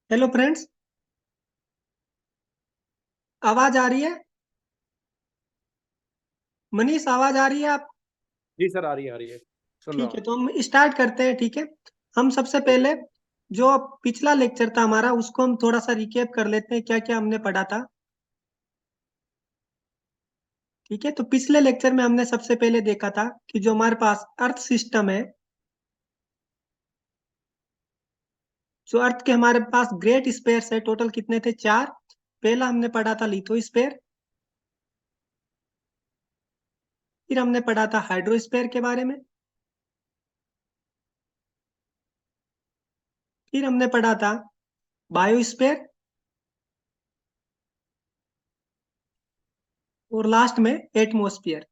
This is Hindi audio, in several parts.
Hello friends. आवाज आ रही है? मनीष, आवाज आ रही है आप? जी सर, आ रही है, आ रही है। सुन रहा ठीक है, हूँ। तो हम स्टार्ट करते हैं। ठीक है, हम सबसे ओके। पहले जो पिछला लेक्चर था हमारा उसको हम थोड़ा सा रिकेप कर लेते हैं, क्या क्या हमने पढ़ा था। ठीक है, तो पिछले लेक्चर में हमने सबसे पहले देखा था कि जो हमारे पास अर्थ सिस्टम है, जो अर्थ के हमारे पास ग्रेट स्पेयर्स है, टोटल कितने थे? चार। पहला हमने पढ़ा था लिथोस्फेयर, फिर हमने पढ़ा था हाइड्रोस्फेयर के बारे में, फिर हमने पढ़ा था बायोस्फेयर, और लास्ट में एटमोस्फियर।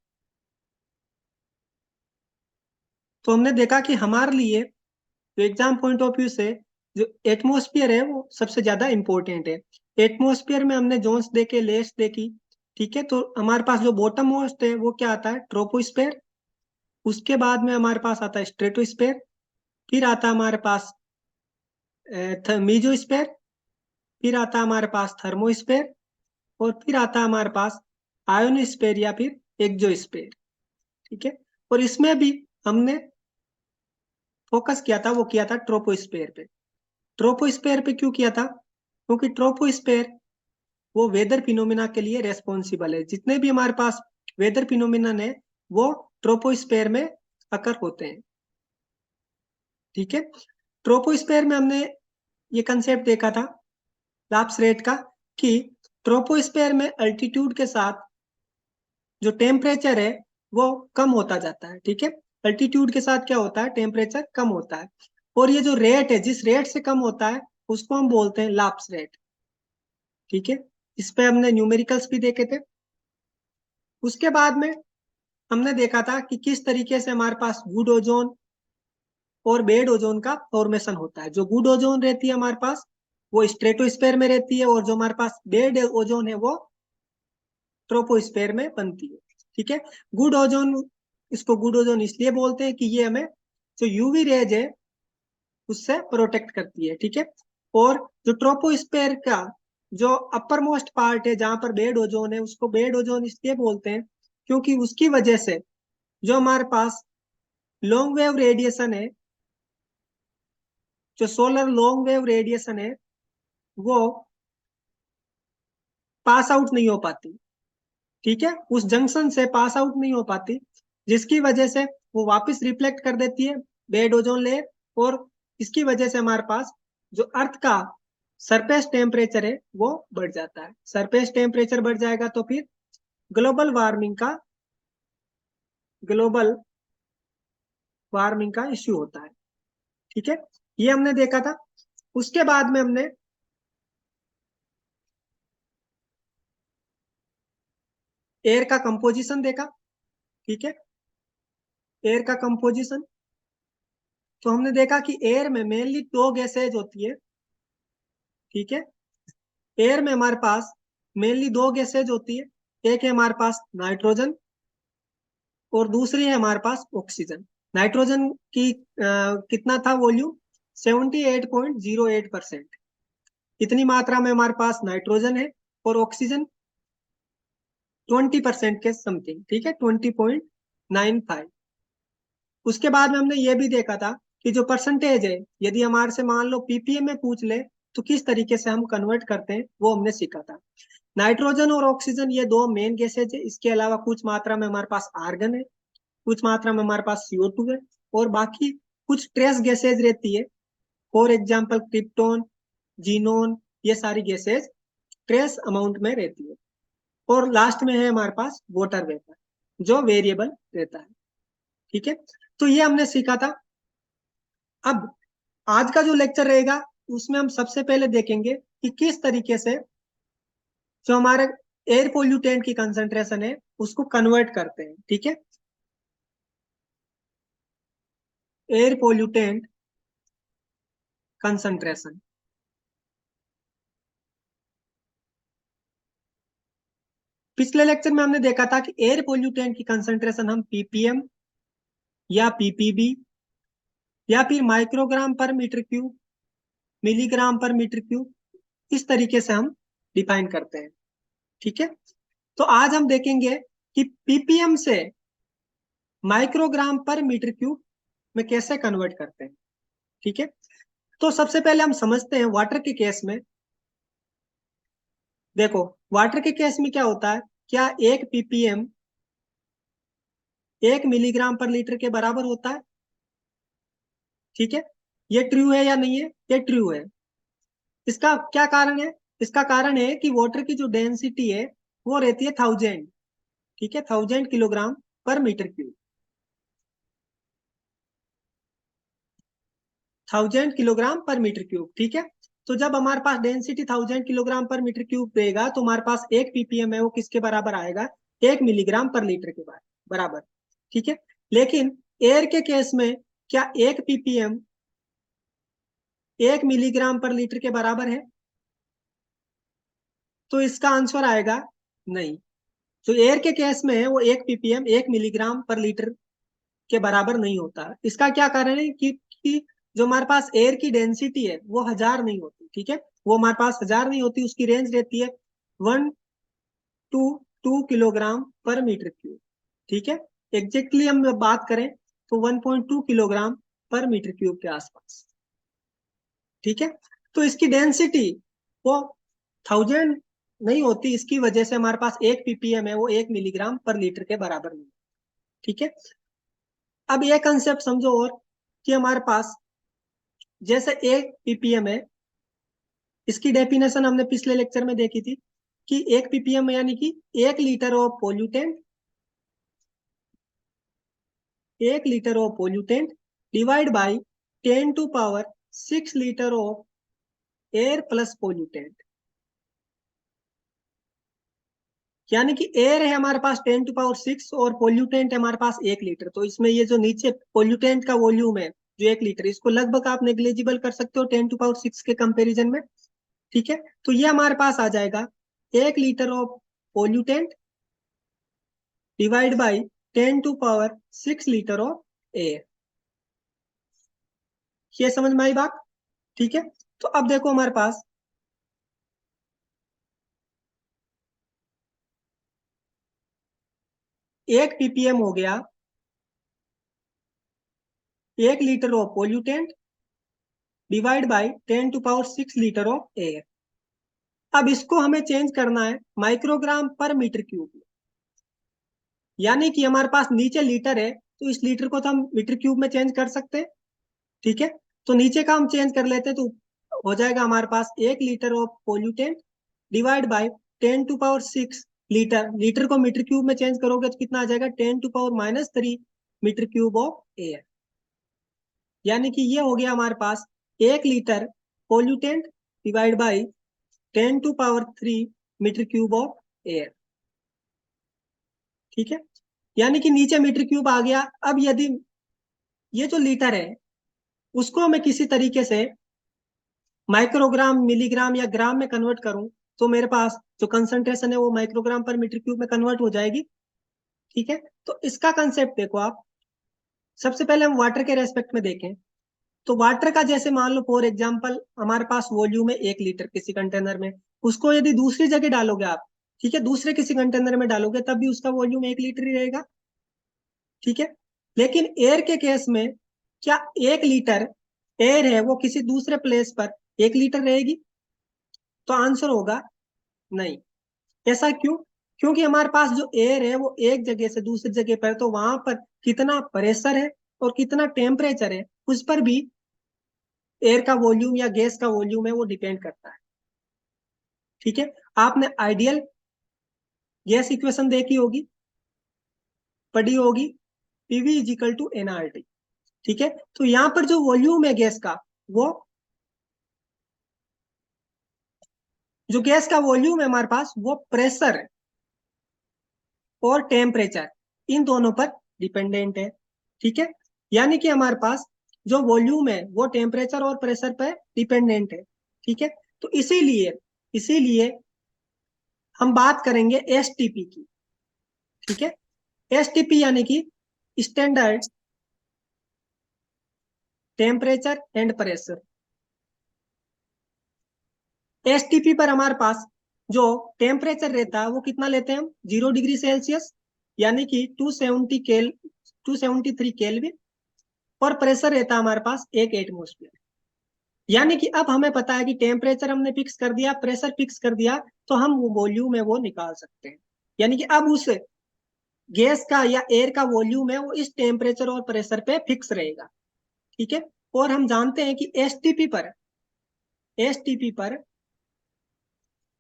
तो हमने देखा कि हमारे लिए तो एग्जाम पॉइंट ऑफ व्यू से जो एटमोस्फियर है वो सबसे ज्यादा इंपॉर्टेंट है। एटमोस्फियर में हमने जोन्स देखे, लेयर्स देखी। ठीक है, तो हमारे पास जो बॉटम मोस्ट है वो क्या आता है? ट्रोपोस्फेयर। उसके बाद में हमारे पास आता है स्ट्रेटोस्फेयर, फिर आता है हमारे पास मीजोस्फेयर, फिर आता है हमारे पास थर्मोस्फेयर, और फिर आता है हमारे पास आयोनोस्फेयर या फिर एक्सोस्फेयर। ठीक है, और इसमें भी हमने फोकस किया था, वो किया था ट्रोपोस्फेयर पे। ट्रोपोस्फेयर पे क्यों किया था? क्योंकि ट्रोपोस्फेयर वो वेदर फिनोमिना के लिए रेस्पॉन्सिबल है। जितने भी हमारे पास वेदर फिनोमिना है वो ट्रोपोस्फेयर में अकर होते हैं। ठीक है, ट्रोपोस्फेयर में हमने ये कंसेप्ट देखा था लाप्स रेट का, कि ट्रोपोस्फेयर में अल्टीट्यूड के साथ जो टेम्परेचर है वो कम होता जाता है। ठीक है, अल्टीट्यूड के साथ क्या होता है? टेम्परेचर कम होता है, और ये जो रेट है, जिस रेट से कम होता है उसको हम बोलते हैं लाप्स रेट। ठीक है, इस पे हमने न्यूमेरिकल्स भी देखे थे। उसके बाद में हमने देखा था कि किस तरीके से हमारे पास गुड ओजोन और बेड ओजोन का फॉर्मेशन होता है। जो गुड ओजोन रहती है हमारे पास वो स्ट्रेटोस्फेयर में रहती है, और जो हमारे पास बेड ओजोन है वो ट्रोपोस्फेयर में बनती है। ठीक है, गुड ओजोन, इसको गुड ओजोन इसलिए बोलते हैं कि ये हमें जो यूवी रेज है उससे प्रोटेक्ट करती है। ठीक है, और जो ट्रोपोस्फेयर का जो अपर मोस्ट पार्ट है जहां पर बेड ओजोन है उसको बेड ओजोन इसलिए बोलते हैं क्योंकि उसकी वजह से जो हमारे पास लॉन्ग वेव रेडिएशन है, जो सोलर लॉन्ग वेव रेडिएशन है, वो पास आउट नहीं हो पाती। ठीक है, उस जंक्शन से पास आउट नहीं हो पाती, जिसकी वजह से वो वापस रिफ्लेक्ट कर देती है बेड ओजोन लेयर, और इसकी वजह से हमारे पास जो अर्थ का सरफेस टेम्परेचर है वो बढ़ जाता है। सरफेस टेम्परेचर बढ़ जाएगा तो फिर ग्लोबल वार्मिंग का इश्यू होता है। ठीक है, ये हमने देखा था। उसके बाद में हमने एयर का कंपोजिशन देखा। ठीक है, एयर का कंपोजिशन, तो हमने देखा कि एयर में मेनली दो गैसेज होती है। ठीक है, एयर में हमारे पास मेनली दो गैसेज होती है। एक है हमारे पास नाइट्रोजन, और दूसरी है हमारे पास ऑक्सीजन। नाइट्रोजन की कितना था वॉल्यूम? 78.08%। इतनी मात्रा में हमारे पास नाइट्रोजन है, और ऑक्सीजन 20% के समथिंग। ठीक है, 20.95। उसके बाद में हमने ये भी देखा था कि जो परसेंटेज है, यदि हमारे से मान लो पीपीएम में पूछ ले तो किस तरीके से हम कन्वर्ट करते हैं वो हमने सीखा था। नाइट्रोजन और ऑक्सीजन ये दो मेन गैसेज है, इसके अलावा कुछ मात्रा में हमारे पास आर्गन है, कुछ मात्रा में हमारे पास CO2 है, और बाकी कुछ ट्रेस गैसेज रहती है। फॉर एग्जाम्पल क्रिप्टोन, जीनोन, ये सारी गैसेज ट्रेस अमाउंट में रहती है। और लास्ट में है हमारे पास वाटर वेपर जो वेरिएबल रहता है। ठीक है, तो ये हमने सीखा था। अब आज का जो लेक्चर रहेगा उसमें हम सबसे पहले देखेंगे कि किस तरीके से जो हमारे एयर पोल्यूटेंट की कंसंट्रेशन है उसको कन्वर्ट करते हैं। ठीक है, एयर पोल्यूटेंट कंसंट्रेशन। पिछले लेक्चर में हमने देखा था कि एयर पोल्यूटेंट की कंसंट्रेशन हम पीपीएम या पीपीबी या फिर microgram per metre cube milligram पर मीटर क्यूब, इस तरीके से हम डिफाइन करते हैं। ठीक है, तो आज हम देखेंगे कि पीपीएम से माइक्रोग्राम पर मीटर क्यूब में कैसे कन्वर्ट करते हैं। ठीक है, तो सबसे पहले हम समझते हैं वाटर के केस में। देखो, वाटर के केस में क्या होता है, क्या एक पीपीएम 1 मिलीग्राम पर लीटर के बराबर होता है? ठीक है, ये ट्रू है या नहीं है? ये ट्रू है। इसका क्या कारण है? इसका कारण है कि वाटर की जो डेंसिटी है वो रहती है 1000। ठीक है, 1000 किलोग्राम पर मीटर क्यूब, 1000 किलोग्राम पर मीटर क्यूब। ठीक है, तो जब हमारे पास डेंसिटी 1000 किलोग्राम पर मीटर क्यूब रहेगा तो हमारे पास एक पीपीएम है वो किसके बराबर आएगा? 1 मिलीग्राम पर लीटर के बराबर। ठीक है, लेकिन एयर के केस में क्या एक पीपीएम 1 मिलीग्राम पर लीटर के बराबर है? तो इसका आंसर आएगा नहीं। तो एयर के केस में है वो एक पीपीएम 1 मिलीग्राम पर लीटर के बराबर नहीं होता। इसका क्या कारण है कि जो हमारे पास एयर की डेंसिटी है वो 1000 नहीं होती। ठीक है, वो हमारे पास 1000 नहीं होती, उसकी रेंज रहती है 1 to 2 किलोग्राम पर मीटर क्यूब। ठीक है, एग्जैक्टली हम बात करें तो 1.2 किलोग्राम पर मीटर क्यूब के आसपास। ठीक है, तो इसकी डेंसिटी वो 1000 नहीं होती, इसकी वजह से हमारे पास एक पीपीएम है वो 1 मिलीग्राम पर लीटर के बराबर नहीं। ठीक है, अब ये कंसेप्ट समझो और कि हमारे पास जैसे एक पीपीएम है, इसकी डेफिनेशन हमने पिछले लेक्चर में देखी थी कि एक पीपीएम यानी कि 1 litre of pollutant, 1 litre of pollutant divide by 10⁶ litre of air plus pollutant. यानी कि एयर है हमारे पास 10⁶ और पोल्यूटेंट है हमारे पास 1 लीटर। तो इसमें ये जो नीचे पोल्यूटेंट का वॉल्यूम है जो 1 लीटर, इसको लगभग आप नेग्लिजिबल कर सकते हो 10⁶ के कंपेरिजन में। ठीक है, तो ये हमारे पास आ जाएगा 1 litre of pollutant divide by 10⁶ litre of air. ये समझ में आई बात? ठीक है, तो अब देखो हमारे पास एक पीपीएम हो गया 1 litre of pollutant divide by 10⁶ litre of air. अब इसको हमें चेंज करना है माइक्रोग्राम पर मीटर क्यूब में। यानी कि हमारे पास नीचे लीटर है तो इस लीटर को तो हम मीटर क्यूब में चेंज कर सकते हैं। ठीक है, तो नीचे का हम चेंज कर लेते हैं तो हो जाएगा हमारे पास 1 litre of pollutant divide by 10⁶ litre. Litre को मीटर क्यूब में चेंज करोगे तो कितना आ जाएगा? 10⁻³ मीटर क्यूब ऑफ एयर। यानी कि ये हो गया हमारे पास 1 litre pollutant divide by 10⁻³ metre cube of air. ठीक है, यानी कि नीचे मीटर क्यूब आ गया। अब यदि ये जो लीटर है उसको मैं किसी तरीके से माइक्रोग्राम, मिलीग्राम या ग्राम में कन्वर्ट करूं तो मेरे पास जो कंसंट्रेशन है वो माइक्रोग्राम पर मीटर क्यूब में कन्वर्ट हो जाएगी। ठीक है, तो इसका कंसेप्ट देखो आप। सबसे पहले हम वाटर के रेस्पेक्ट में देखें तो वाटर का जैसे मान लो फॉर एग्जांपल हमारे पास वॉल्यूम है 1 लीटर किसी कंटेनर में, उसको यदि दूसरी जगह डालोगे आप, ठीक है, दूसरे किसी कंटेनर में डालोगे तब भी उसका वॉल्यूम 1 लीटर ही रहेगा। ठीक है, लेकिन एयर के केस में क्या 1 लीटर एयर है वो किसी दूसरे प्लेस पर 1 लीटर रहेगी? तो आंसर होगा नहीं। ऐसा क्यों? क्योंकि हमारे पास जो एयर है वो एक जगह से दूसरी जगह पर, तो वहां पर कितना प्रेशर है और कितना टेम्परेचर है उस पर भी एयर का वॉल्यूम या गैस का वॉल्यूम है वो डिपेंड करता है। ठीक है, आपने आइडियल गैस इक्वेशन देखी होगी, पढ़ी होगी, PV is equal to NRT. ठीक है, तो यहाँ पर जो वॉल्यूम है गैस का, वो जो गैस का वॉल्यूम है हमारे पास वो प्रेशर और टेम्परेचर इन दोनों पर डिपेंडेंट है। ठीक है, यानी कि हमारे पास जो वॉल्यूम है वो टेम्परेचर और प्रेशर पर डिपेंडेंट है। ठीक है, तो इसीलिए इसीलिए हम बात करेंगे एसटीपी की। ठीक है, एसटीपी यानी कि standard temperature and pressure. STP पर हमारे पास जो टेम्परेचर रहता है वो कितना लेते हैं हम, 0 डिग्री सेल्सियस, यानी कि 273 केल्विन, और प्रेशर रहता है हमारे पास 1 एटमोस्फियर। यानी कि अब हमें पता है कि टेम्परेचर हमने फिक्स कर दिया, प्रेशर फिक्स कर दिया, तो हम वो वॉल्यूम है वो निकाल सकते हैं। यानी कि अब उस गैस का या एयर का वॉल्यूम है वो इस टेम्परेचर और प्रेशर पे फिक्स रहेगा। ठीक है, और हम जानते हैं कि एसटीपी पर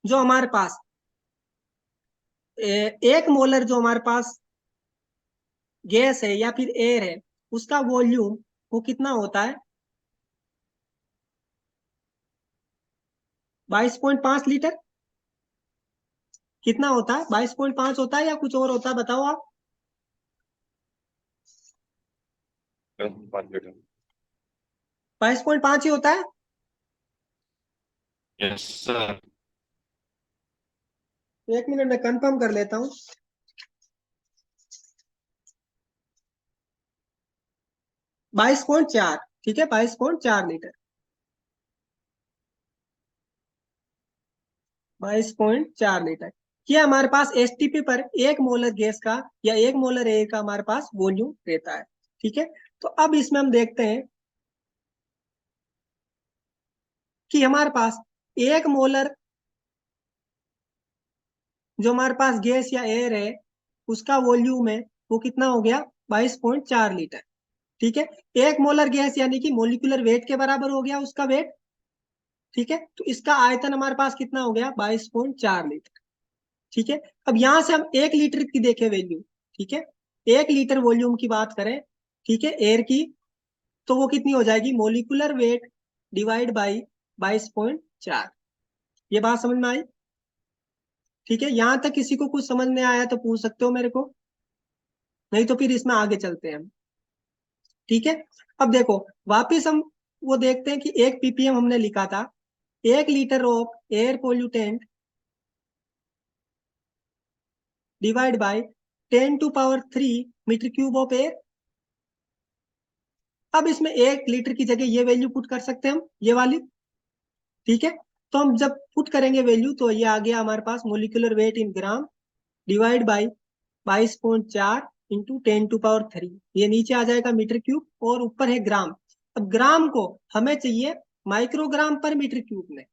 जो हमारे पास 1 मोलर जो हमारे पास गैस है या फिर एयर है, उसका वॉल्यूम वो कितना होता है, 22.5 लीटर। कितना होता है, 22.5 होता है या कुछ और होता है, बताओ आप। 5 लीटर। 22.5 ही होता है। Yes sir. 1 मिनट में कंफर्म कर लेता हूँ। बाईस पॉइंट चार, ठीक है, 22.4 लीटर, 22.4 लीटर। ये हमारे पास एसटीपी पर 1 मोलर गैस का या 1 मोलर एयर का हमारे पास वॉल्यूम रहता है। ठीक है, तो अब इसमें हम देखते हैं कि हमारे पास 1 मोलर जो हमारे पास गैस या एयर है उसका वॉल्यूम है वो कितना हो गया, 22.4 लीटर। ठीक है, 1 मोलर गैस यानी कि मोलिकुलर वेट के बराबर हो गया उसका वेट। ठीक है, तो इसका आयतन हमारे पास कितना हो गया, 22.4 लीटर। ठीक है, अब यहां से हम 1 लीटर की देखें वैल्यू। ठीक है, 1 लीटर वॉल्यूम की बात करें, ठीक है, एयर की, तो वो कितनी हो जाएगी, मोलिकुलर वेट डिवाइड बाई 22.4। ये बात समझ में आई। ठीक है, यहां तक किसी को कुछ समझ में आया तो पूछ सकते हो मेरे को, नहीं तो फिर इसमें आगे चलते हैं हम। ठीक है, अब देखो वापिस हम वो देखते हैं कि 1 पीपीएम हमने लिखा था, 1 litre of air pollutant divide by 10⁻³ metre cube of air. अब इसमें 1 लीटर की जगह ये वैल्यू पुट कर सकते हैं हम, ये वाली। ठीक है, तो हम जब पुट करेंगे वैल्यू तो ये आ गया हमारे पास molecular weight in gram divide by 22.4 into 10⁻³। ये नीचे आ जाएगा मीटर क्यूब और ऊपर है ग्राम। अब ग्राम को हमें चाहिए माइक्रोग्राम पर मीटर क्यूब में,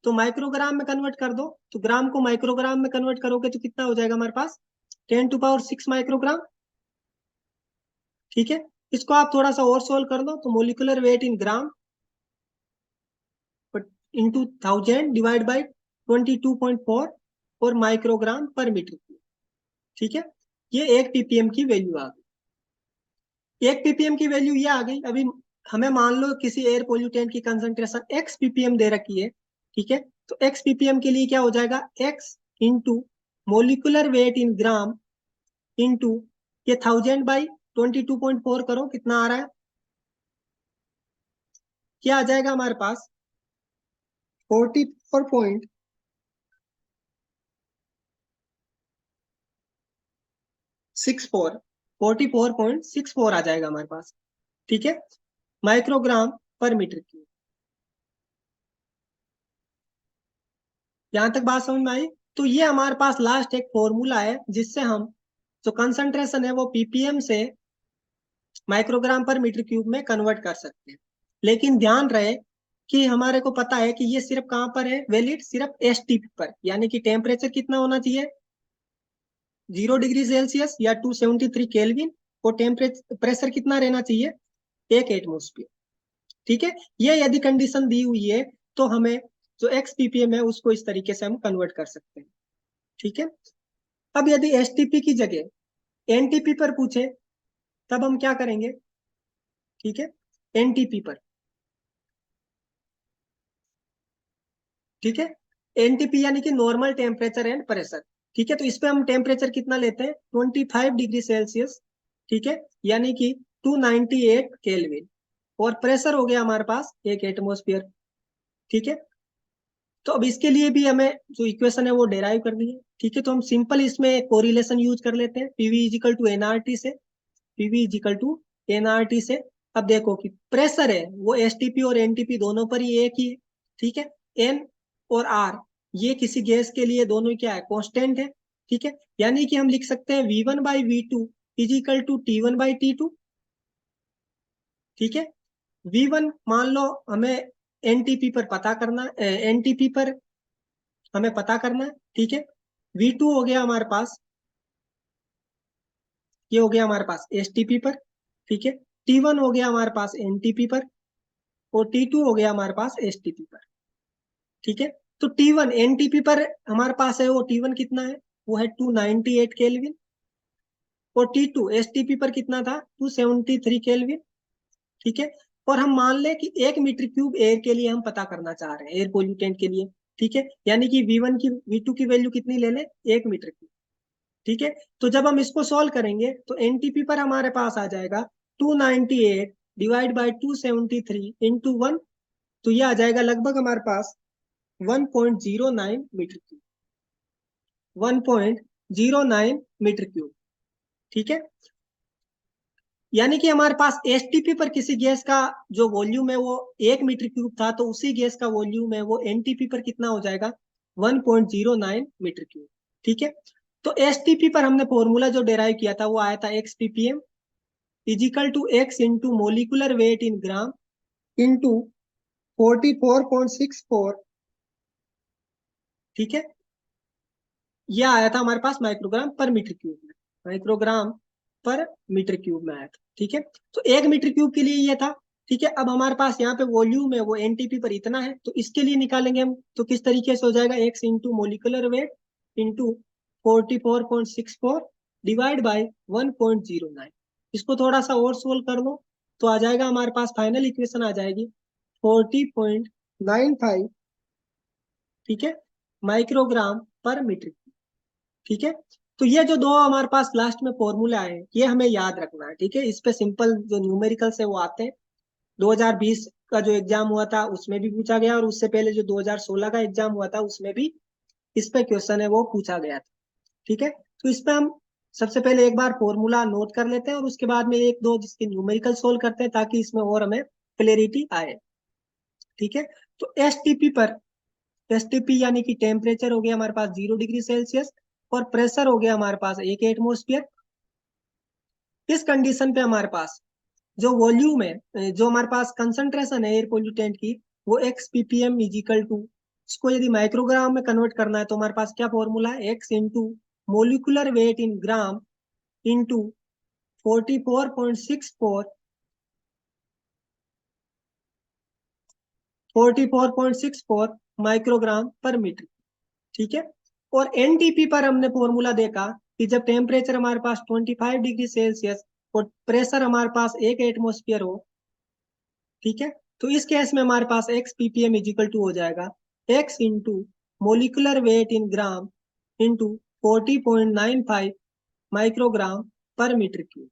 तो माइक्रोग्राम में कन्वर्ट कर दो, तो ग्राम को माइक्रोग्राम में कन्वर्ट करोगे तो कितना हो जाएगा हमारे पास, 10⁻6 माइक्रोग्राम। ठीक है, इसको आप थोड़ा सा और सोल्व कर दो, तो molecular weight in gram into 1000 divide by 22.4 और माइक्रोग्राम पर मीटर क्यूब। ठीक है, ये 1 पीपीएम की वैल्यू आ गई। 1 पीपीएम की वैल्यू ये आ गई। अभी हमें मान लो किसी एयर पोल्यूटेंट की कंसंट्रेशन x पीपीएम दे रखी है। ठीक है, तो x पीपीएम के लिए क्या हो जाएगा, x into molecular weight in gram into ये 1000 बाई 22.4 करो, कितना आ रहा है, क्या आ जाएगा हमारे पास 44.64 44.64 आ जाएगा हमारे पास। ठीक है, माइक्रोग्राम पर मीटर क्यूब। यहां तक बात समझ में आई। तो ये हमारे पास लास्ट एक फॉर्मूला है जिससे हम जो कंसंट्रेशन है वो पीपीएम से माइक्रोग्राम पर मीटर क्यूब में कन्वर्ट कर सकते हैं। लेकिन ध्यान रहे कि हमारे को पता है कि ये सिर्फ कहां पर है वैलिड, सिर्फ एसटीपी पर, यानी कि टेम्परेचर कितना होना चाहिए, 0 डिग्री सेल्सियस या 273 केल्विन, और टेम्परेचर प्रेशर कितना रहना चाहिए, 1 एटमोस्फियर। ठीक है, ये यदि कंडीशन दी हुई है तो हमें जो एक्स पीपीएम है उसको इस तरीके से हम कन्वर्ट कर सकते हैं। ठीक है, अब यदि एसटीपी की जगह एनटीपी पर पूछे तब हम क्या करेंगे। ठीक है, एनटीपी पर, ठीक है, एनटीपी यानी कि नॉर्मल टेम्परेचर एंड प्रेशर। ठीक है, तो इस पे हम टेम्परेचर कितना लेते हैं, 25 डिग्री सेल्सियस। ठीक है, यानी कि 298 केल्विन, और प्रेशर हो गया हमारे पास 1 एटमोस्फियर। ठीक है, तो अब इसके लिए भी हमें जो इक्वेशन है वो डेराइव करनी है। ठीक है, तो हम सिंपल इसमें कोरिलेशन यूज कर लेते हैं, पीवी इजिकल टू एनआरटी से, पीवी इजिकल टू एनआरटी से। अब देखो कि प्रेशर है वो एसटीपी और एनटीपी दोनों पर ही एक ही है। ठीक है, N और R ये किसी गैस के लिए दोनों क्या है, कांस्टेंट है, ठीक है। यानी कि हम लिख सकते हैं V1 by V2 is equal to T1 by T2, ठीक है। V1 मान लो हमें एनटीपी पर पता करना, एनटीपी पर हमें पता करना है, ठीक है। V2 हो गया हमारे पास, ये हो गया हमारे पास एसटीपी पर, ठीक है। T1 हो गया हमारे पास एनटीपी पर, और T2 हो गया हमारे पास एसटीपी पर, ठीक है। तो T1 एनटीपी पर हमारे पास है, वो T1 कितना है, वो है 298 केल्विन, और T2 एसटीपी पर कितना था, 273 केल्विन, ठीक है। और हम मान लें कि 1 मीटर क्यूब एयर के लिए हम पता करना चाह रहे हैं, एयर पोल्यूटेंट के लिए, ठीक है। यानी कि V1 की V2 की वैल्यू कितनी ले लें, 1 मीटर क्यूब, ठीक है। तो जब हम इसको सॉल्व करेंगे तो एनटीपी पर हमारे पास आ जाएगा 298 डिवाइड बाई 273 इंटू 1, तो ये आ जाएगा लगभग हमारे पास 1.09 मीटर क्यूब, 1.09 मीटर क्यूब, ठीक है। यानी कि हमारे पास एसटीपी पर किसी गैस का जो वॉल्यूम है वो 1 मीटर क्यूब था, तो उसी गैस का वॉल्यूम है वो एनटीपी पर कितना हो जाएगा, 1.09 मीटर क्यूब, ठीक है। तो एसटीपी पर हमने फॉर्मूला जो डेराइव किया था वो आया था x ppm is equal to x into molecular weight in gram into 44.64, ठीक है। यह आया था हमारे पास माइक्रोग्राम पर मीटर क्यूब में, माइक्रोग्राम पर मीटर क्यूब में आया था, ठीक है। तो 1 मीटर क्यूब के लिए ये था, ठीक है। अब हमारे पास यहाँ पे वॉल्यूम है वो एनटीपी पर इतना है, तो इसके लिए निकालेंगे हम, तो किस तरीके से हो जाएगा, x into molecular weight into 44.64 divide by 1.09। इसको थोड़ा सा और सोल्व कर लो तो आ जाएगा हमारे पास फाइनल इक्वेशन आ जाएगी 40.95, ठीक है, माइक्रोग्राम पर मीटर, ठीक है। तो ये जो दो हमारे पास लास्ट में फॉर्मूले आए हैं ये हमें याद रखना है, ठीक है। इस पे सिंपल जो न्यूमेरिकल्स है वो आते हैं, 2020 का जो एग्जाम हुआ था उसमें भी पूछा गया, और उससे पहले जो 2016 का एग्जाम हुआ था उसमें भी इस पे क्वेश्चन है वो पूछा गया था, ठीक है। तो इस पे हम सबसे पहले एक बार फॉर्मूला नोट कर लेते हैं, और उसके बाद में एक दो जिसके न्यूमेरिकल सोल्व करते हैं ताकि इसमें और हमें क्लियरिटी आए, ठीक है। तो एसटीपी यानी कि टेम्परेचर हो गया हमारे पास 0 डिग्री सेल्सियस, और प्रेशर हो गया हमारे पास 1 एटमोस्फियर। इस कंडीशन पे हमारे पास जो वॉल्यूम है, जो हमारे पास कंसंट्रेशन है एयर पोल्यूटेंट की, वो एक्स पीपीएम इजिकल टू, इसको यदि माइक्रोग्राम में कन्वर्ट करना है तो हमारे पास क्या फॉर्मूला है, x into molecular weight in gram into 44.64 44.64 microgram per metre, ठीक है। और एनटीपी पर हमने फॉर्मूला देखा कि जब टेम्परेचर हमारे पास 25 डिग्री सेल्सियस और प्रेशर हमारे पास 1 एटमोस्फियर हो, ठीक है, तो इस केस में हमारे पास एक्स पीपीएम इजिकल टू हो जाएगा x into molecular weight in gram into 40.95 microgram per metre cube,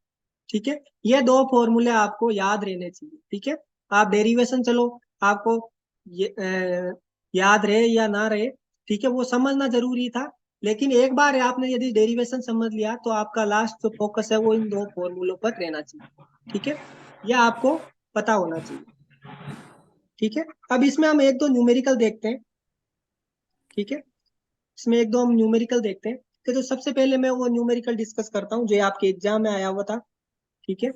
ठीक है। ये दो फॉर्मूले आपको याद रहने चाहिए, ठीक है। आप डेरिवेशन चलो आपको याद रहे या ना रहे, ठीक है, वो समझना जरूरी था, लेकिन एक बार आपने यदि डेरिवेशन समझ लिया तो आपका लास्ट जो फोकस है वो इन दो फॉर्मूलों पर रहना चाहिए, ठीक है। यह आपको पता होना चाहिए, ठीक है। अब इसमें हम एक दो न्यूमेरिकल देखते हैं, ठीक है। इसमें एक दो हम न्यूमेरिकल देखते हैं, तो सबसे पहले मैं वो न्यूमेरिकल डिस्कस करता हूँ जो आपके एग्जाम में आया हुआ था, ठीक है।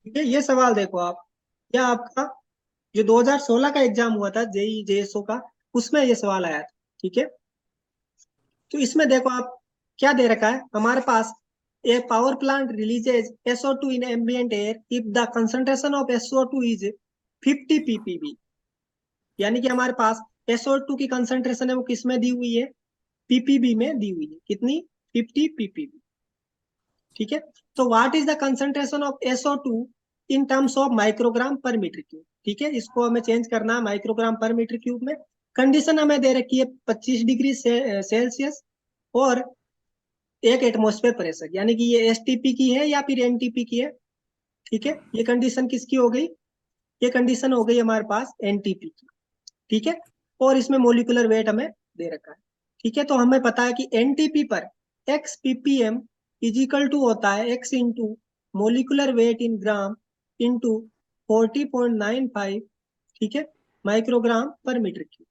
ठीक है, ये सवाल देखो आप, क्या आपका जो 2016 का एग्जाम हुआ था जेई जेएसओ का, उसमें ये सवाल आया था, ठीक है। तो इसमें देखो आप क्या दे रखा है हमारे पास, a power plant releases SO2 in ambient air if the concentration of SO2 is 50 ppb। यानी कि हमारे पास SO2 की कंसंट्रेशन है वो किस में दी हुई है, पीपीबी में दी हुई है, कितनी, 50 ppb, ठीक है। तो what is the concentration of SO2 in terms of microgram per metre cube. ठीक है, इसको हमें चेंज करना है माइक्रोग्राम पर मीटर क्यूब में। कंडीशन हमें दे रखी है 25 डिग्री सेल्सियस और 1 एटमॉस्फेयर प्रेशर, यानी कि ये STP की है या फिर NTP की है। ठीक है, ये कंडीशन किसकी हो गई, ये कंडीशन हो गई हमारे पास NTP की। ठीक है, और इसमें मोलिकुलर वेट हमें दे रखा है। ठीक है, तो हमें पता है कि NTP पर x ppm is equal to होता है x into molecular weight in gram into 40.95, ठीक है, माइक्रोग्राम पर मीटर क्यूब।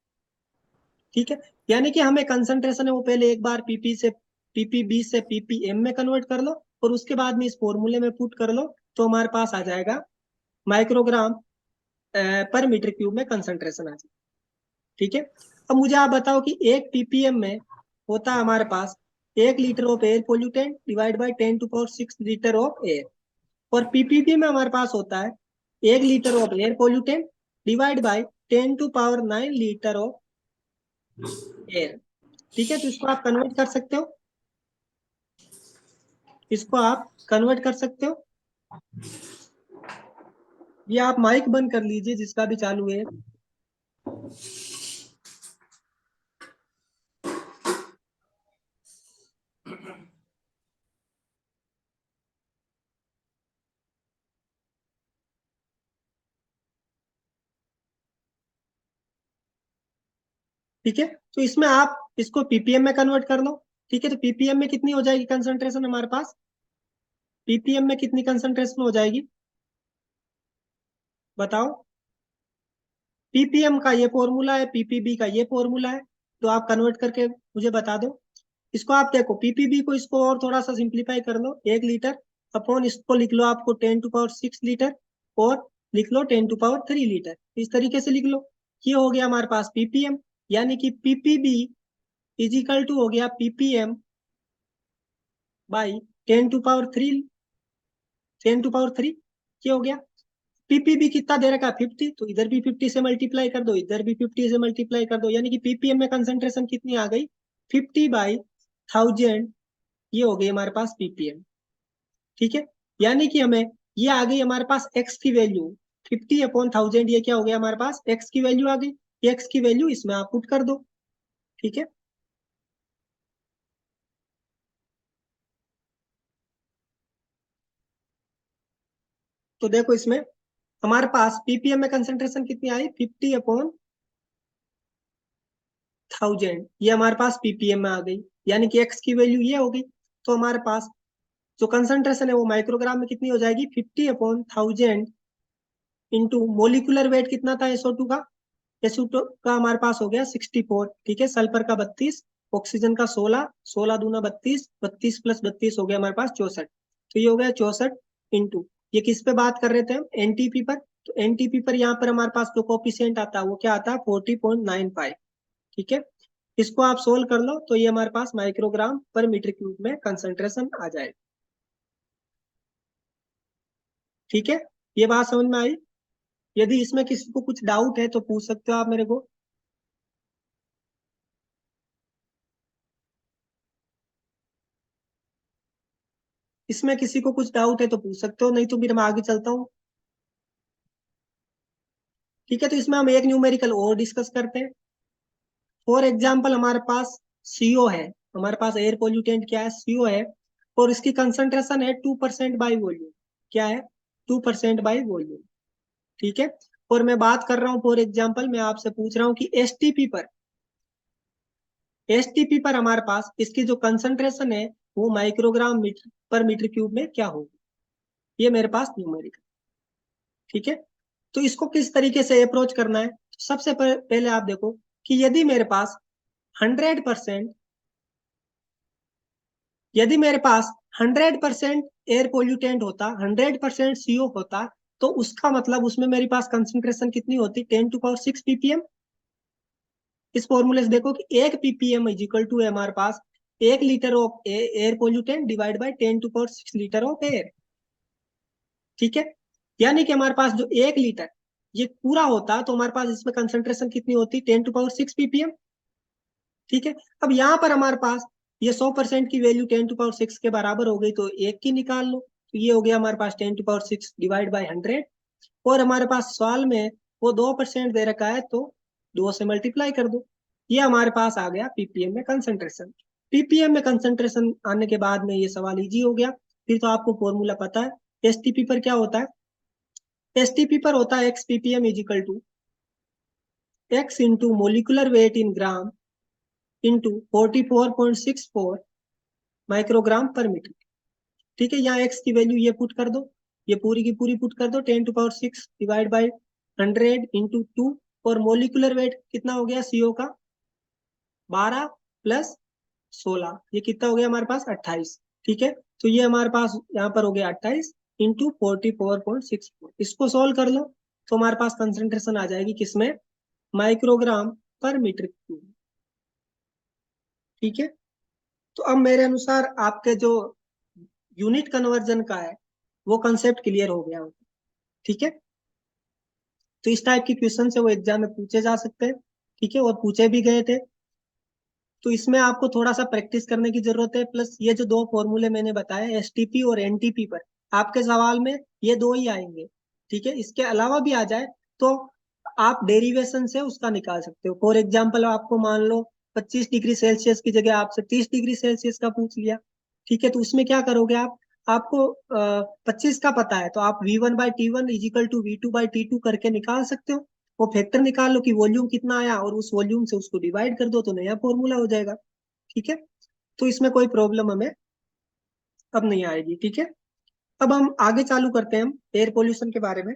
ठीक है, यानी कि हमें कंसंट्रेशन है वो पहले एक बार ppb से ppm में कन्वर्ट कर लो और उसके बाद में इस फॉर्मूले में पुट कर लो, तो हमारे पास आ जाएगा माइक्रोग्राम पर मीटर क्यूब में कंसंट्रेशन आ जाएगा। ठीक है, अब मुझे आप बताओ कि 1 ppm में होता है हमारे पास 1 litre of air pollutant divide by 10⁶ litre of air, और पीपीपी में हमारे पास होता है 1 litre of air pollutant divide by 10⁹ litre of air. ठीक है, तो इसको आप कन्वर्ट कर सकते हो, इसको आप कन्वर्ट कर सकते हो। ये आप माइक बंद कर लीजिए जिसका भी चालू है। ठीक है, तो इसमें आप इसको पीपीएम में कन्वर्ट कर लो। ठीक है, तो पीपीएम में कितनी हो जाएगी कंसंट्रेशन हमारे पास, पीपीएम में कितनी कंसंट्रेशन हो जाएगी बताओ। पीपीएम का ये फॉर्मूला है, पीपीबी का ये फॉर्मूला है, तो आप कन्वर्ट करके मुझे बता दो। इसको आप देखो, पीपीबी को इसको और थोड़ा सा सिंप्लीफाई कर लो, 1 लीटर अपॉन इसको लिख लो आपको 10⁶ लीटर और लिख लो 10⁻³ लीटर, इस तरीके से लिख लो। ये हो गया हमारे पास पीपीएम, यानी कि पीपीबी इज इक्वल टू हो गया पीपीएम बाई 10⁻³ क्या हो गया। पीपीबी कितना दे रखा है 50, तो इधर भी 50 से मल्टीप्लाई कर दो, इधर भी 50 से मल्टीप्लाई कर दो, यानी कि पीपीएम में कंसंट्रेशन कितनी आ गई 50/1000, ये हो गई हमारे पास पीपीएम। ठीक है, यानी कि हमें ये आ गई हमारे पास एक्स की वैल्यू 50/1000, ये क्या हो गया हमारे पास एक्स की वैल्यू आ गई। एक्स की वैल्यू इसमें आप पुट कर दो। ठीक है, तो देखो इसमें हमारे पास पीपीएम में कंसंट्रेशन कितनी आई 50/1000, ये हमारे पास पीपीएम में आ गई, यानी कि एक्स की वैल्यू ये हो गई। तो हमारे पास जो कंसंट्रेशन है वो माइक्रोग्राम में कितनी हो जाएगी 50/1000 इंटू मोलिकुलर वेट कितना था SO2 का, SO2 का हमारे पास हो गया 64। ठीक है, सल्फर का 32, ऑक्सीजन का 16, 16 दूना 32, 32 प्लस 32 हो गया हमारे पास 64। तो ये हो गया 64 इंटू, ये किस पे बात कर रहे थे हम एनटीपी पर, तो एनटीपी पर यहाँ पर हमारे पास जो कोफिशिएंट आता है वो क्या आता है 40.95। ठीक है, इसको आप सोल्व कर लो तो ये हमारे पास माइक्रोग्राम पर मीटर क्यूब में कंसंट्रेशन आ जाएगा। ठीक है, ये बात समझ में आई। यदि इसमें किसी को कुछ डाउट है तो पूछ सकते हो आप मेरे को। इसमें किसी को कुछ डाउट है तो पूछ सकते हो, नहीं तो फिर मैं आगे चलता हूँ। ठीक है, तो इसमें हम एक न्यूमेरिकल और डिस्कस करते हैं। फॉर एग्जाम्पल हमारे पास सीओ है, हमारे पास एयर पोल्यूटेंट क्या है सीओ है, और इसकी कंसंट्रेशन है 2% बाई वॉल्यूम, क्या है 2% बाई वॉल्यूम। ठीक है, और मैं बात कर रहा हूँ फॉर एग्जाम्पल मैं आपसे पूछ रहा हूँ कि एसटीपी पर हमारे पास इसकी जो कंसंट्रेशन है वो माइक्रोग्राम मीटर पर मीटर क्यूब में क्या होगी, ये मेरे पास न्यूमेरिकल। ठीक है, तो इसको किस तरीके से अप्रोच करना है, तो सबसे पहले आप देखो कि यदि मेरे पास 100%, यदि मेरे पास 100% एयर पोल्यूटेंट होता, 100% सीओ होता, तो उसका मतलब उसमें मेरे पास कंसंट्रेशन कितनी होती 10⁶ पीपीएम। इस फॉर्मूले से देखो कि 1 पीपीएम इज इक्वल टू है हमारे पास 1 litre of air pollutant divide by 10⁶ litre of air. ठीक है, यानी कि हमारे पास जो 1 लीटर ये पूरा होता तो हमारे पास इसमें कंसंट्रेशन कितनी होती 10⁶ पीपीएम। ठीक है, अब यहाँ पर हमारे पास ये 100% की वैल्यू 10⁶ के बराबर हो गई तो 1 की निकाल लो, तो ये हो गया हमारे पास 10⁶ डिवाइड बाई 100। और हमारे पास सवाल में वो 2% दे रखा है तो 2 से मल्टीप्लाई कर दो। ये हमारे पास आ गया पीपीएम में कंसंट्रेशन। पीपीएम में कंसंट्रेशन आने के बाद में ये सवाल इजी हो गया। फिर तो आपको फॉर्मूला पता है, एसटीपी पर क्या होता है, एसटीपी पर होता है x ppm is equal to x into molecular weight in gram into 44.64 microgram per metre. ठीक है, यहाँ एक्स की वैल्यू ये पुट कर दो, ये पूरी की पूरी पुट कर दो, 10⁶ डिवाइड बाई 100 इंटू 2। और मोलिकुलर वेट कितना हो गया सीओ का, 12 प्लस 16, ये कितना हो गया हमारे पास 28। ठीक है, तो ये हमारे पास यहाँ पर हो गया 28 इंटू 44.64। इसको सोल्व कर लो तो हमारे पास कंसंट्रेशन आ जाएगी किसमें, माइक्रोग्राम पर मीटर क्यूब। ठीक है, तो अब मेरे अनुसार आपके जो यूनिट कन्वर्जन का है वो कंसेप्ट क्लियर हो गया होगा। ठीक है, तो इस टाइप के क्वेश्चन से वो एग्जाम में पूछे जा सकते हैं। ठीक है, और पूछे भी गए थे। तो इसमें आपको थोड़ा सा प्रैक्टिस करने की जरूरत है, प्लस ये जो 2 फॉर्मूले मैंने बताए एसटीपी और एनटीपी पर, आपके सवाल में ये 2 ही आएंगे। ठीक है, इसके अलावा भी आ जाए तो आप डेरिवेशन से उसका निकाल सकते हो। फॉर एग्जाम्पल आपको मान लो 25 डिग्री सेल्सियस की जगह आपसे 30 डिग्री सेल्सियस का पूछ लिया। ठीक है, तो उसमें क्या करोगे आप, आपको 25 का पता है तो आप V1/T1 इजिकल टू V2/T2 करके निकाल सकते हो। वो फैक्टर निकाल लो कि वॉल्यूम कितना आया और उस वॉल्यूम से उसको डिवाइड कर दो तो नया फॉर्मूला हो जाएगा। ठीक है, तो इसमें कोई प्रॉब्लम हमें अब नहीं आएगी। ठीक है, अब हम आगे चालू करते हैं हम एयर पोल्यूशन के बारे में।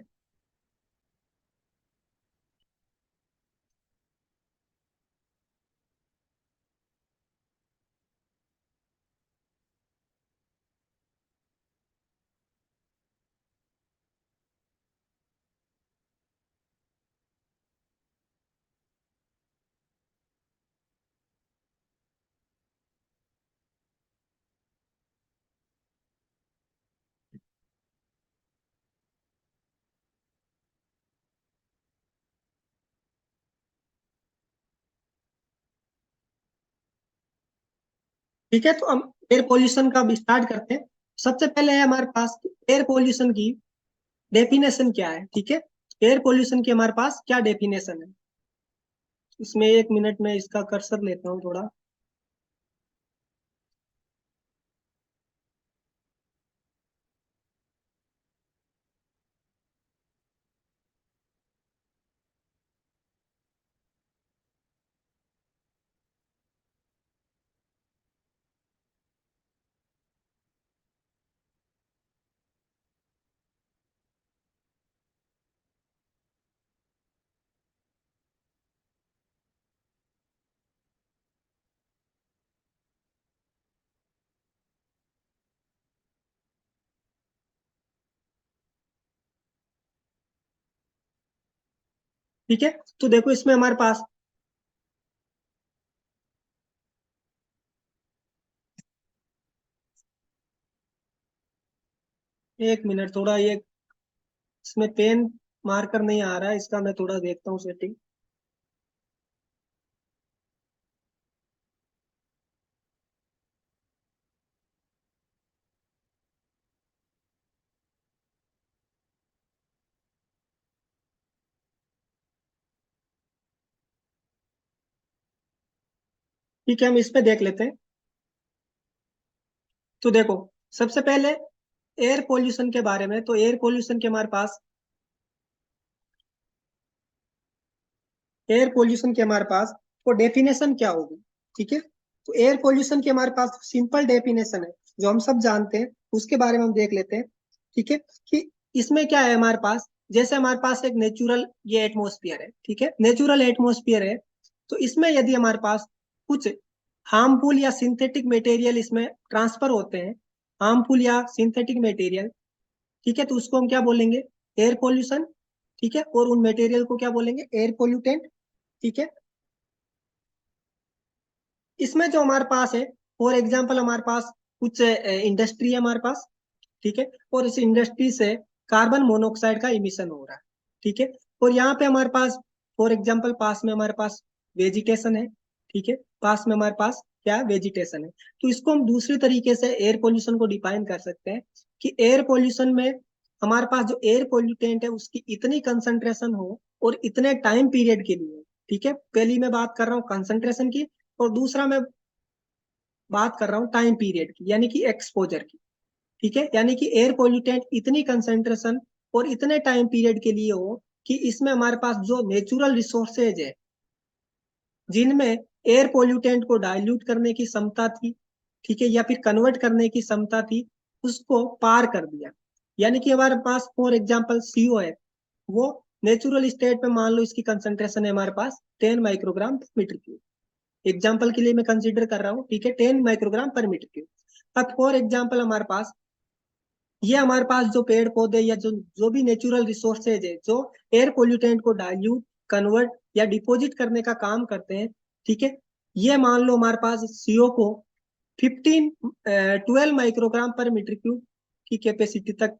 ठीक है, तो हम एयर पोल्यूशन का स्टार्ट करते हैं। सबसे पहले है हमारे पास एयर पोल्यूशन की डेफिनेशन क्या है। ठीक है, एयर पोल्यूशन की हमारे पास क्या डेफिनेशन है, इसमें 1 मिनट में इसका कर्सर लेता हूँ थोड़ा। ठीक है, तो देखो इसमें हमारे पास 1 मिनट, थोड़ा ये इसमें पेन मार्कर नहीं आ रहा है, इसका मैं थोड़ा देखता हूँ सेटिंग। ठीक है, हम इस पे देख लेते हैं। तो देखो सबसे पहले एयर पोल्यूशन के बारे में, तो एयर पोल्यूशन के हमारे पास एयर पोल्यूशन की हमारे पास वो डेफिनेशन क्या होगी। ठीक है, तो एयर पोल्यूशन की हमारे पास सिंपल डेफिनेशन है जो हम सब जानते हैं, उसके बारे में हम देख लेते हैं। ठीक है, कि इसमें क्या है हमारे पास, जैसे हमारे पास एक नेचुरल ये एटमोस्फियर है। ठीक है, नेचुरल एटमोस्फियर है, तो इसमें यदि हमारे पास कुछ हार्मफुल या सिंथेटिक मटेरियल इसमें ट्रांसफर होते हैं, हार्मफुल या सिंथेटिक मटेरियल, ठीक है, तो उसको हम क्या बोलेंगे, एयर पोल्यूशन। ठीक है, और उन मटेरियल को क्या बोलेंगे, एयर पोल्यूटेंट। ठीक है, इसमें जो हमारे पास है, फॉर एग्जांपल हमारे पास कुछ इंडस्ट्री है हमारे पास। ठीक है, और इस इंडस्ट्री से कार्बन मोनोऑक्साइड का इमिशन हो रहा है। ठीक है, और यहाँ पे हमारे पास फॉर एग्जांपल पास में हमारे पास वेजिटेशन है। ठीक है, पास में हमारे पास क्या वेजिटेशन है। तो इसको हम दूसरे तरीके से एयर पोल्यूशन को डिफाइन कर सकते हैं कि एयर पोल्यूशन में हमारे पास जो एयर पोल्यूटेंट है उसकी इतनी कंसंट्रेशन हो और इतने टाइम पीरियड के लिए। ठीक है, पहली मैं बात कर रहा हूँ कंसंट्रेशन की, और दूसरा मैं बात कर रहा हूँ टाइम पीरियड की, यानी कि एक्सपोजर की। ठीक है, यानी कि एयर पोल्यूटेंट इतनी कंसंट्रेशन और इतने टाइम पीरियड के लिए हो कि इसमें हमारे पास जो नेचुरल रिसोर्सेज है जिनमें एयर पोल्यूटेंट को डाइल्यूट करने की क्षमता थी, ठीक है, या फिर कन्वर्ट करने की क्षमता थी, उसको पार कर दिया। यानी कि हमारे पास फॉर एग्जांपल सीओ है, वो नेचुरल स्टेट में मान लो इसकी कंसंट्रेशन है हमारे पास 10 microgram per metre cube. Example के लिए मैं कंसिडर कर रहा हूँ, ठीक है, 10 माइक्रोग्राम पर मीटर क्यूब। अब फॉर एग्जाम्पल हमारे पास ये हमारे पास जो पेड़ पौधे या जो जो भी नेचुरल रिसोर्सेज है जो एयर पोल्यूटेंट को डाइल्यूट, कन्वर्ट या डिपोजिट करने का काम करते हैं, ठीक है, ये मान लो हमारे पास सीओ को 12 माइक्रोग्राम पर मीटर क्यूब की कैपेसिटी तक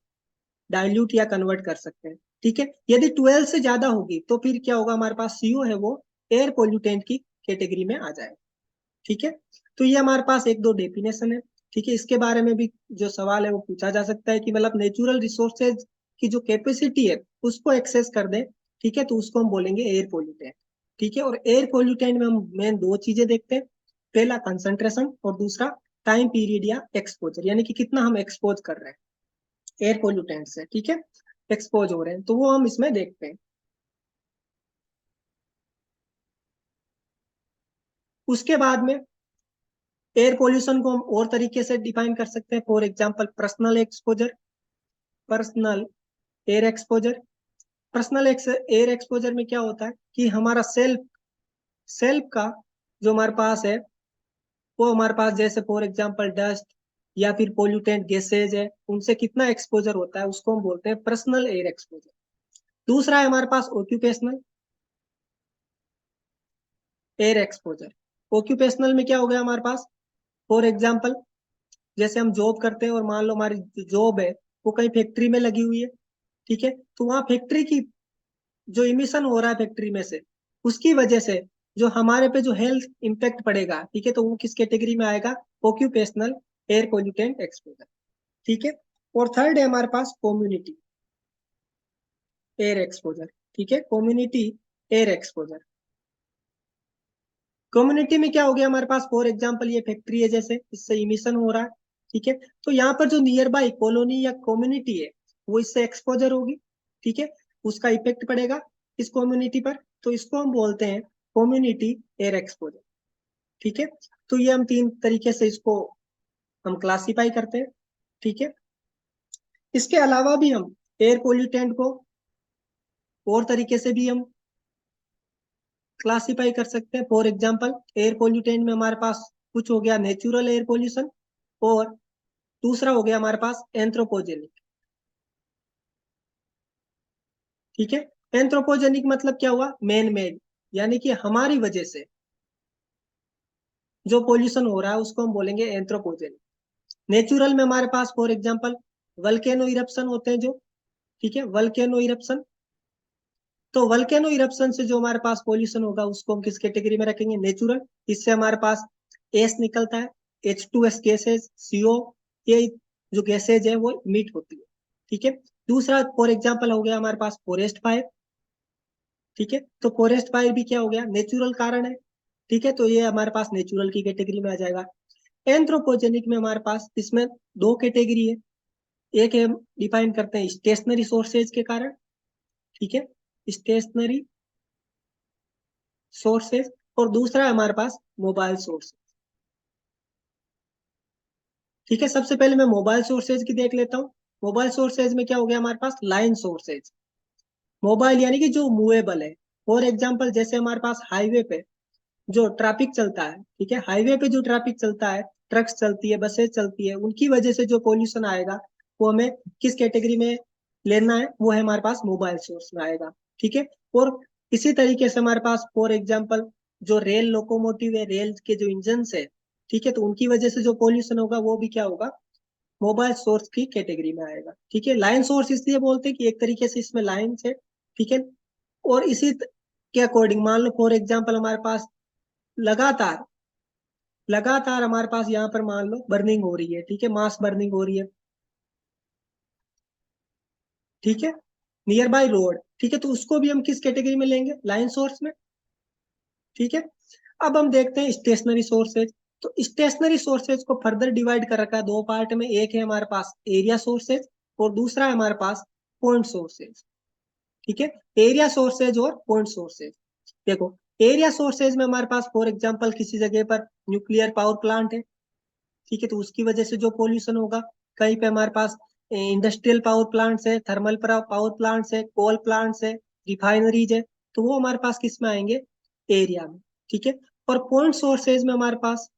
डाइल्यूट या कन्वर्ट कर सकते हैं। ठीक है, यदि 12 से ज्यादा होगी तो फिर क्या होगा, हमारे पास सीओ है वो एयर पोल्यूटेंट की कैटेगरी में आ जाएगा। ठीक है, तो ये हमारे पास एक दो डेफिनेशन है। ठीक है, इसके बारे में भी जो सवाल है वो पूछा जा सकता है कि मतलब नेचुरल रिसोर्सेज की जो कैपेसिटी है उसको एक्सेस कर दे, ठीक है, तो उसको हम बोलेंगे एयर पोल्यूटेंट। ठीक है, और एयर पोल्यूटेंट में हम मेन दो चीजें देखते हैं, पहला कंसंट्रेशन और दूसरा टाइम पीरियड या एक्सपोजर, यानी कि कितना हम एक्सपोज कर रहे हैं एयर पोल्यूटेंट से। ठीक है, एक्सपोज हो रहे हैं तो वो हम इसमें देखते हैं। उसके बाद में एयर पोल्यूशन को हम और तरीके से डिफाइन कर सकते हैं, for example personal exposure, personal air exposure. Personal air exposure में क्या होता है कि हमारा सेल्फ सेल्फ का जो हमारे पास है वो हमारे पास जैसे फॉर एग्जांपल डस्ट या फिर पोल्यूटेंट गैसेज है उनसे कितना एक्सपोजर होता है उसको हम बोलते हैं पर्सनल एयर एक्सपोजर। दूसरा है हमारे पास ऑक्यूपेशनल एयर एक्सपोजर। ऑक्यूपेशनल में क्या हो गया हमारे पास, फॉर एग्जांपल जैसे हम जॉब करते हैं और मान लो हमारी जॉब है वो कहीं फैक्ट्री में लगी हुई है, ठीक है, तो वहां फैक्ट्री की जो इमिशन हो रहा है फैक्ट्री में से उसकी वजह से जो हमारे पे जो हेल्थ इम्पैक्ट पड़ेगा, ठीक है, तो वो किस कैटेगरी में आएगा, ऑक्यूपेशनल एयर पोल्यूटेंट एक्सपोजर। ठीक है, और थर्ड है हमारे पास कम्युनिटी एयर एक्सपोजर। ठीक है, कम्युनिटी एयर एक्सपोजर। कम्युनिटी में क्या हो गया हमारे पास, फॉर एग्जांपल ये फैक्ट्री है जैसे इससे इमिशन हो रहा है, ठीक है, तो यहाँ पर जो नियर बाई कॉलोनी या कम्युनिटी है वो इससे एक्सपोजर होगी, ठीक है, उसका इफेक्ट पड़ेगा इस कम्युनिटी पर, तो इसको हम बोलते हैं कम्युनिटी एयर एक्सपोजर। ठीक है, तो ये हम तीन तरीके से इसको हम क्लासिफाई करते हैं। ठीक है, इसके अलावा भी हम एयर पोल्यूटेंट को और तरीके से भी हम क्लासिफाई कर सकते हैं। फॉर एग्जांपल एयर पोल्यूटेंट में हमारे पास कुछ हो गया नेचुरल एयर पोल्यूशन, और दूसरा हो गया हमारे पास एंथ्रोपोजेनिक। ठीक है, एंथ्रोपोजेनिक मतलब क्या हुआ, मैन मेड, यानी कि हमारी वजह से जो पोल्यूशन हो रहा है उसको हम बोलेंगे एंथ्रोपोजेनिक। नेचुरल में हमारे पास फॉर एग्जांपल वल्केनो इरप्शन होते हैं जो, ठीक है, वल्केनो इरप्शन, तो वल्केनो इरप्शन से जो हमारे पास पोल्यूशन होगा उसको हम किस कैटेगरी में रखेंगे, नेचुरल। इससे हमारे पास एस निकलता है, H2S गैसेज, CO, ये जो गैसेज है वो इमिट होती है। ठीक है, दूसरा फॉर एग्जांपल हो गया हमारे पास फॉरेस्ट फायर। ठीक है, तो फॉरेस्ट फायर भी क्या हो गया, नेचुरल कारण है। ठीक है, तो ये हमारे पास नेचुरल की कैटेगरी में आ जाएगा। एंथ्रोपोजेनिक में हमारे पास इसमें दो कैटेगरी है, एक है डिफाइन करते हैं स्टेशनरी सोर्सेज के कारण, ठीक है, स्टेशनरी सोर्सेज, और दूसरा है हमारे पास मोबाइल सोर्स। ठीक है, सबसे पहले मैं मोबाइल सोर्सेज की देख लेता हूँ। मोबाइल सोर्सेज में क्या हो गया हमारे पास, लाइन सोर्सेज। मोबाइल यानी कि जो मूवेबल है, फॉर एग्जांपल जैसे हमारे पास हाईवे पे जो ट्रैफिक चलता है, ठीक है, हाईवे पे जो ट्रैफिक चलता है, ट्रक्स चलती है, बसेस चलती है, उनकी वजह से जो पोल्यूशन आएगा वो हमें किस कैटेगरी में लेना है, वो है हमारे पास मोबाइल सोर्स में आएगा। ठीक है, और इसी तरीके से हमारे पास फॉर एग्जांपल जो रेल लोकोमोटिव है, रेल के जो इंजन है, ठीक है, तो उनकी वजह से जो पोल्यूशन होगा वो भी क्या होगा, मोबाइल सोर्स की कैटेगरी में आएगा। ठीक है, लाइन सोर्स इसलिए बोलते हैं कि एक तरीके से इसमें लाइन है, ठीक है, और इसी के अकॉर्डिंग मान लो फॉर एग्जांपल हमारे पास लगातार लगातार हमारे पास यहाँ पर मान लो बर्निंग हो रही है, ठीक है, मास बर्निंग हो रही है, ठीक है, नियर बाय रोड, ठीक है, तो उसको भी हम किस कैटेगरी में लेंगे, लाइन सोर्स में, ठीक है। अब हम देखते हैं स्टेशनरी सोर्सेज। तो स्टेशनरी सोर्सेज को फर्दर डिवाइड कर रखा है दो पार्ट में, एक है हमारे पास एरिया सोर्सेज और दूसरा है हमारे पास पॉइंट सोर्सेज, ठीक है, एरिया सोर्सेज और पॉइंट सोर्सेज। देखो एरिया सोर्सेज में हमारे पास फॉर एग्जांपल किसी जगह पर न्यूक्लियर पावर प्लांट है, ठीक है, तो उसकी वजह से जो पोल्यूशन होगा, कहीं पे हमारे पास इंडस्ट्रियल पावर प्लांट्स है, थर्मल पावर प्लांट्स है, कोल प्लांट्स है, रिफाइनरीज है, तो वो हमारे पास किस में आएंगे, एरिया में, ठीक है। और पॉइंट सोर्सेज में हमारे पास,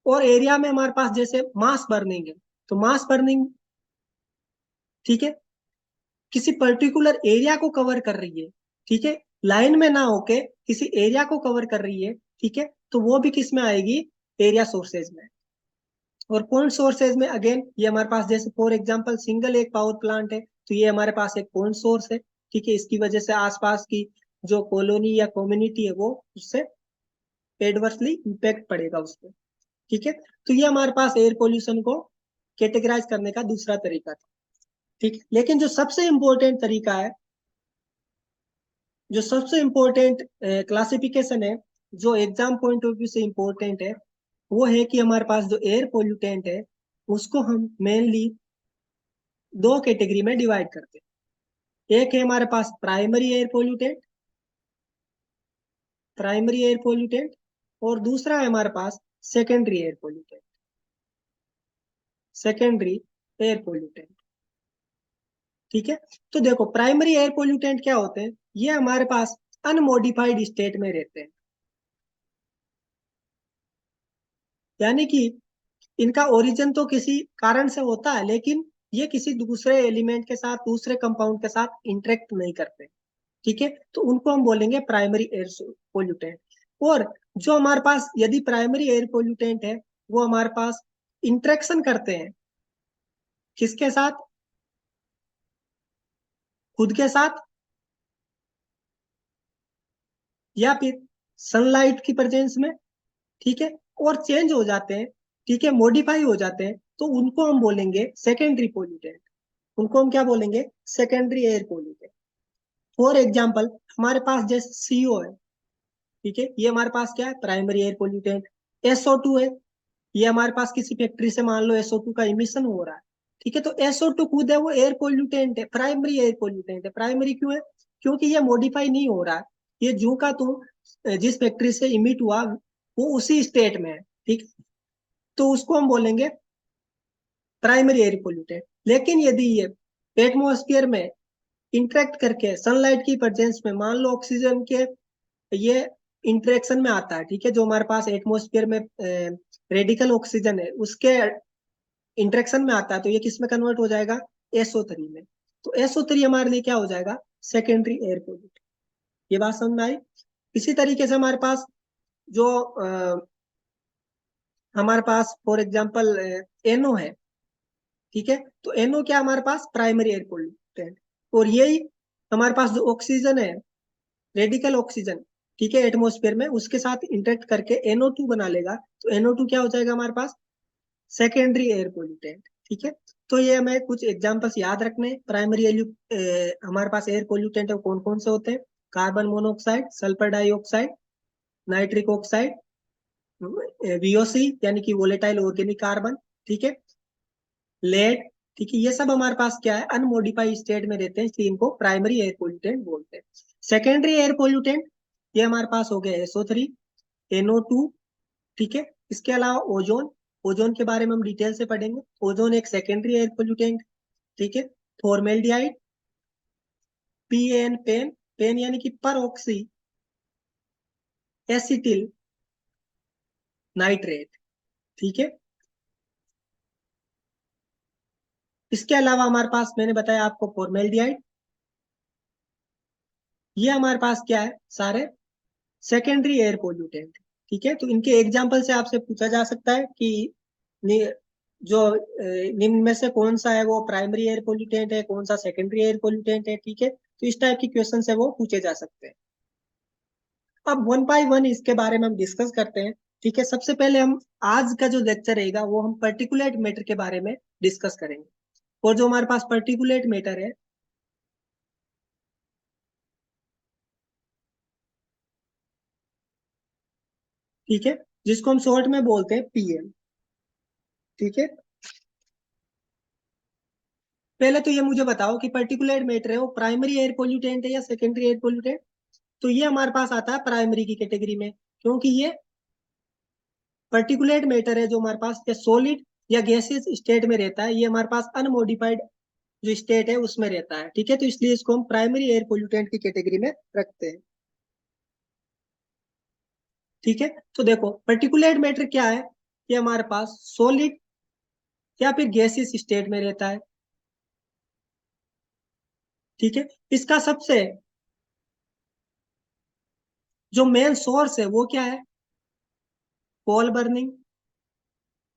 और एरिया में हमारे पास जैसे मास बर्निंग है, तो मास बर्निंग, ठीक है, किसी पर्टिकुलर एरिया को कवर कर रही है, ठीक है, लाइन में ना होके किसी एरिया को कवर कर रही है, ठीक है, तो वो भी किस में आएगी, एरिया सोर्सेज में। और पॉइंट सोर्सेज में अगेन ये हमारे पास जैसे फॉर एग्जांपल सिंगल एक पावर प्लांट है, तो ये हमारे पास एक पॉइंट सोर्स है, ठीक है, इसकी वजह से आसपास की जो कॉलोनी या कम्युनिटी है वो उससे एडवर्सली इम्पैक्ट पड़ेगा उस पर, ठीक है। तो ये हमारे पास एयर पोल्यूशन को कैटेगराइज करने का दूसरा तरीका था, ठीक। लेकिन जो सबसे इम्पोर्टेंट तरीका है, जो सबसे इम्पोर्टेंट क्लासिफिकेशन है, जो एग्जाम पॉइंट ऑफ व्यू से इम्पोर्टेंट है, वो है कि हमारे पास जो एयर पोल्यूटेंट है उसको हम मेनली दो कैटेगरी में डिवाइड करते हैं। एक है हमारे पास प्राइमरी एयर पोल्यूटेंट, और दूसरा है हमारे पास सेकेंडरी एयर पोल्यूटेंट, ठीक है। तो देखो प्राइमरी एयर पोल्यूटेंट क्या होते हैं, ये हमारे पास अनमोडिफाइड स्टेट में रहते हैं, यानी कि इनका ओरिजिन तो किसी कारण से होता है, लेकिन ये किसी दूसरे एलिमेंट के साथ, दूसरे कंपाउंड के साथ इंटरेक्ट नहीं करते, ठीक है, तो उनको हम बोलेंगे प्राइमरी एयर पोल्यूटेंट। और जो हमारे पास यदि प्राइमरी एयर पोल्यूटेंट है, वो हमारे पास इंटरेक्शन करते हैं किसके साथ, खुद के साथ, या फिर सनलाइट की प्रेजेंस में, ठीक है, और चेंज हो जाते हैं, ठीक है, मॉडिफाई हो जाते हैं, तो उनको हम बोलेंगे सेकेंडरी पोल्यूटेंट। उनको हम क्या बोलेंगे, secondary air pollutant. For example हमारे पास जैसे सीओ है, ठीक है, ये हमारे पास क्या है, प्राइमरी एयर पोल्यूटेंट। SO2 है, ये हमारे पास किसी फैक्ट्री से मान लो SO2 का इमिशन हो रहा है, ठीक है, तो SO2 खुद है वो एयर पोल्यूटेंट है, प्राइमरी एयर पोल्यूटेंट है। प्राइमरी क्यों है, क्योंकि ये मॉडिफाई नहीं हो रहा है, ये जू का तू जिस फैक्ट्री से इमिट हुआ वो उसी स्टेट में है, ठीक, तो उसको हम बोलेंगे प्राइमरी एयर पोल्यूटेंट। लेकिन यदि ये एटमोस्फियर में इंटरेक्ट करके सनलाइट की प्रेजेंस में मान लो ऑक्सीजन के ये इंटरेक्शन में आता है, ठीक है, जो हमारे पास एटमोस्फियर में रेडिकल ऑक्सीजन है उसके इंटरेक्शन में आता है, तो ये किस में कन्वर्ट हो जाएगा, SO3 में। तो SO3 हमारे लिए क्या हो जाएगा, सेकेंडरी एयर पोल्यूटेंट। ये बात समझ में आई। इसी तरीके से हमारे पास जो हमारे पास फॉर एग्जांपल NO है, ठीक है, तो NO क्या हमारे पास प्राइमरी एयर पोल्यूटेंट। और यही हमारे पास जो ऑक्सीजन है, रेडिकल ऑक्सीजन, ठीक है, एटमोस्फेयर में उसके साथ इंटरेक्ट करके NO2 बना लेगा, तो NO2 क्या हो जाएगा हमारे पास, सेकेंडरी एयर पोल्यूटेंट, ठीक है। तो ये हमें कुछ एग्जांपल्स याद रखने, प्राइमरी हमारे पास एयर पोल्यूटेंट कौन कौन से होते हैं, carbon monoxide, sulphur dioxide, nitric oxide, VOC यानी कि वोलेटाइल ऑर्गेनिक कार्बन, ठीक है, लेड, ठीक है, ये सब हमारे पास क्या है, अनमोडिफाइड स्टेट में रहते हैं, इसलिए इनको प्राइमरी एयर पोल्यूटेंट बोलते हैं। सेकेंडरी एयर पोल्यूटेंट ये हमारे पास हो गया SO3, NO2, ठीक है। इसके अलावा ओजोन, ओजोन के बारे में हम डिटेल से पढ़ेंगे। ओजोन एक सेकेंडरी एयर पोल्यूटेंट, ठीक है। फॉर्मेल्डिहाइड, पेन, पेन यानी कि पर ऑक्सी एसिटिल नाइट्रेट, ठीक है। इसके अलावा हमारे पास मैंने बताया आपको फॉर्मेल्डिहाइड, ये हमारे पास क्या है, सारे सेकेंडरी एयर पोल्यूटेंट, ठीक है। तो इनके एग्जाम्पल से आपसे पूछा जा सकता है कि जो निम्न में से कौन सा है वो प्राइमरी एयर पोल्यूटेंट है, कौन सा सेकेंडरी एयर पोल्यूटेंट है, ठीक है, तो इस टाइप की क्वेश्चन है वो पूछे जा सकते हैं। अब 1 by 1 इसके बारे में हम डिस्कस करते हैं। ठीक है, सबसे पहले हम आज का जो लेक्चर रहेगा वो हम पर्टिकुलेट मैटर के बारे में डिस्कस करेंगे। और जो हमारे पास पर्टिकुलेट मैटर है, ठीक है, जिसको हम शॉर्ट में बोलते हैं पीएम। ठीक है, पहले तो ये मुझे बताओ कि पर्टिकुलेट मैटर है वो प्राइमरी एयर पोल्यूटेंट है या सेकेंडरी एयर पोल्यूटेंट। तो ये हमारे पास आता है प्राइमरी की कैटेगरी में, क्योंकि ये पर्टिकुलेट मैटर है जो हमारे पास या सॉलिड या गैसियस स्टेट में रहता है, ये हमारे पास अनमोडिफाइड जो स्टेट है उसमें रहता है। ठीक है, तो इसलिए इसको हम प्राइमरी एयर पोल्यूटेंट की कैटेगरी में रखते हैं। ठीक है, तो देखो पर्टिकुलेट मैटर क्या है, ये हमारे पास सॉलिड या फिर गैसियस स्टेट में रहता है। ठीक है, इसका सबसे जो मेन सोर्स है वो क्या है, कोल बर्निंग।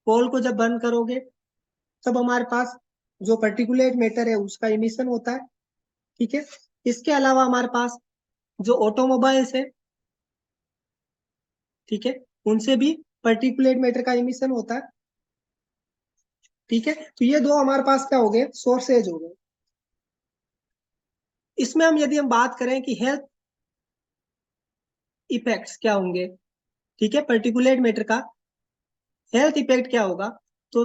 कोल को जब बर्न करोगे तब हमारे पास जो पर्टिकुलेट मैटर है उसका इमिशन होता है। ठीक है, इसके अलावा हमारे पास जो ऑटोमोबाइल्स है, ठीक है, उनसे भी पर्टिकुलेट मैटर का इमिशन होता है। ठीक है, तो ये दो हमारे पास क्या हो गए, सोर्सेज हो गए। इसमें हम यदि हम बात करें कि हेल्थ इफेक्ट्स क्या होंगे, ठीक है, पर्टिकुलेट मैटर का हेल्थ इफेक्ट क्या होगा, तो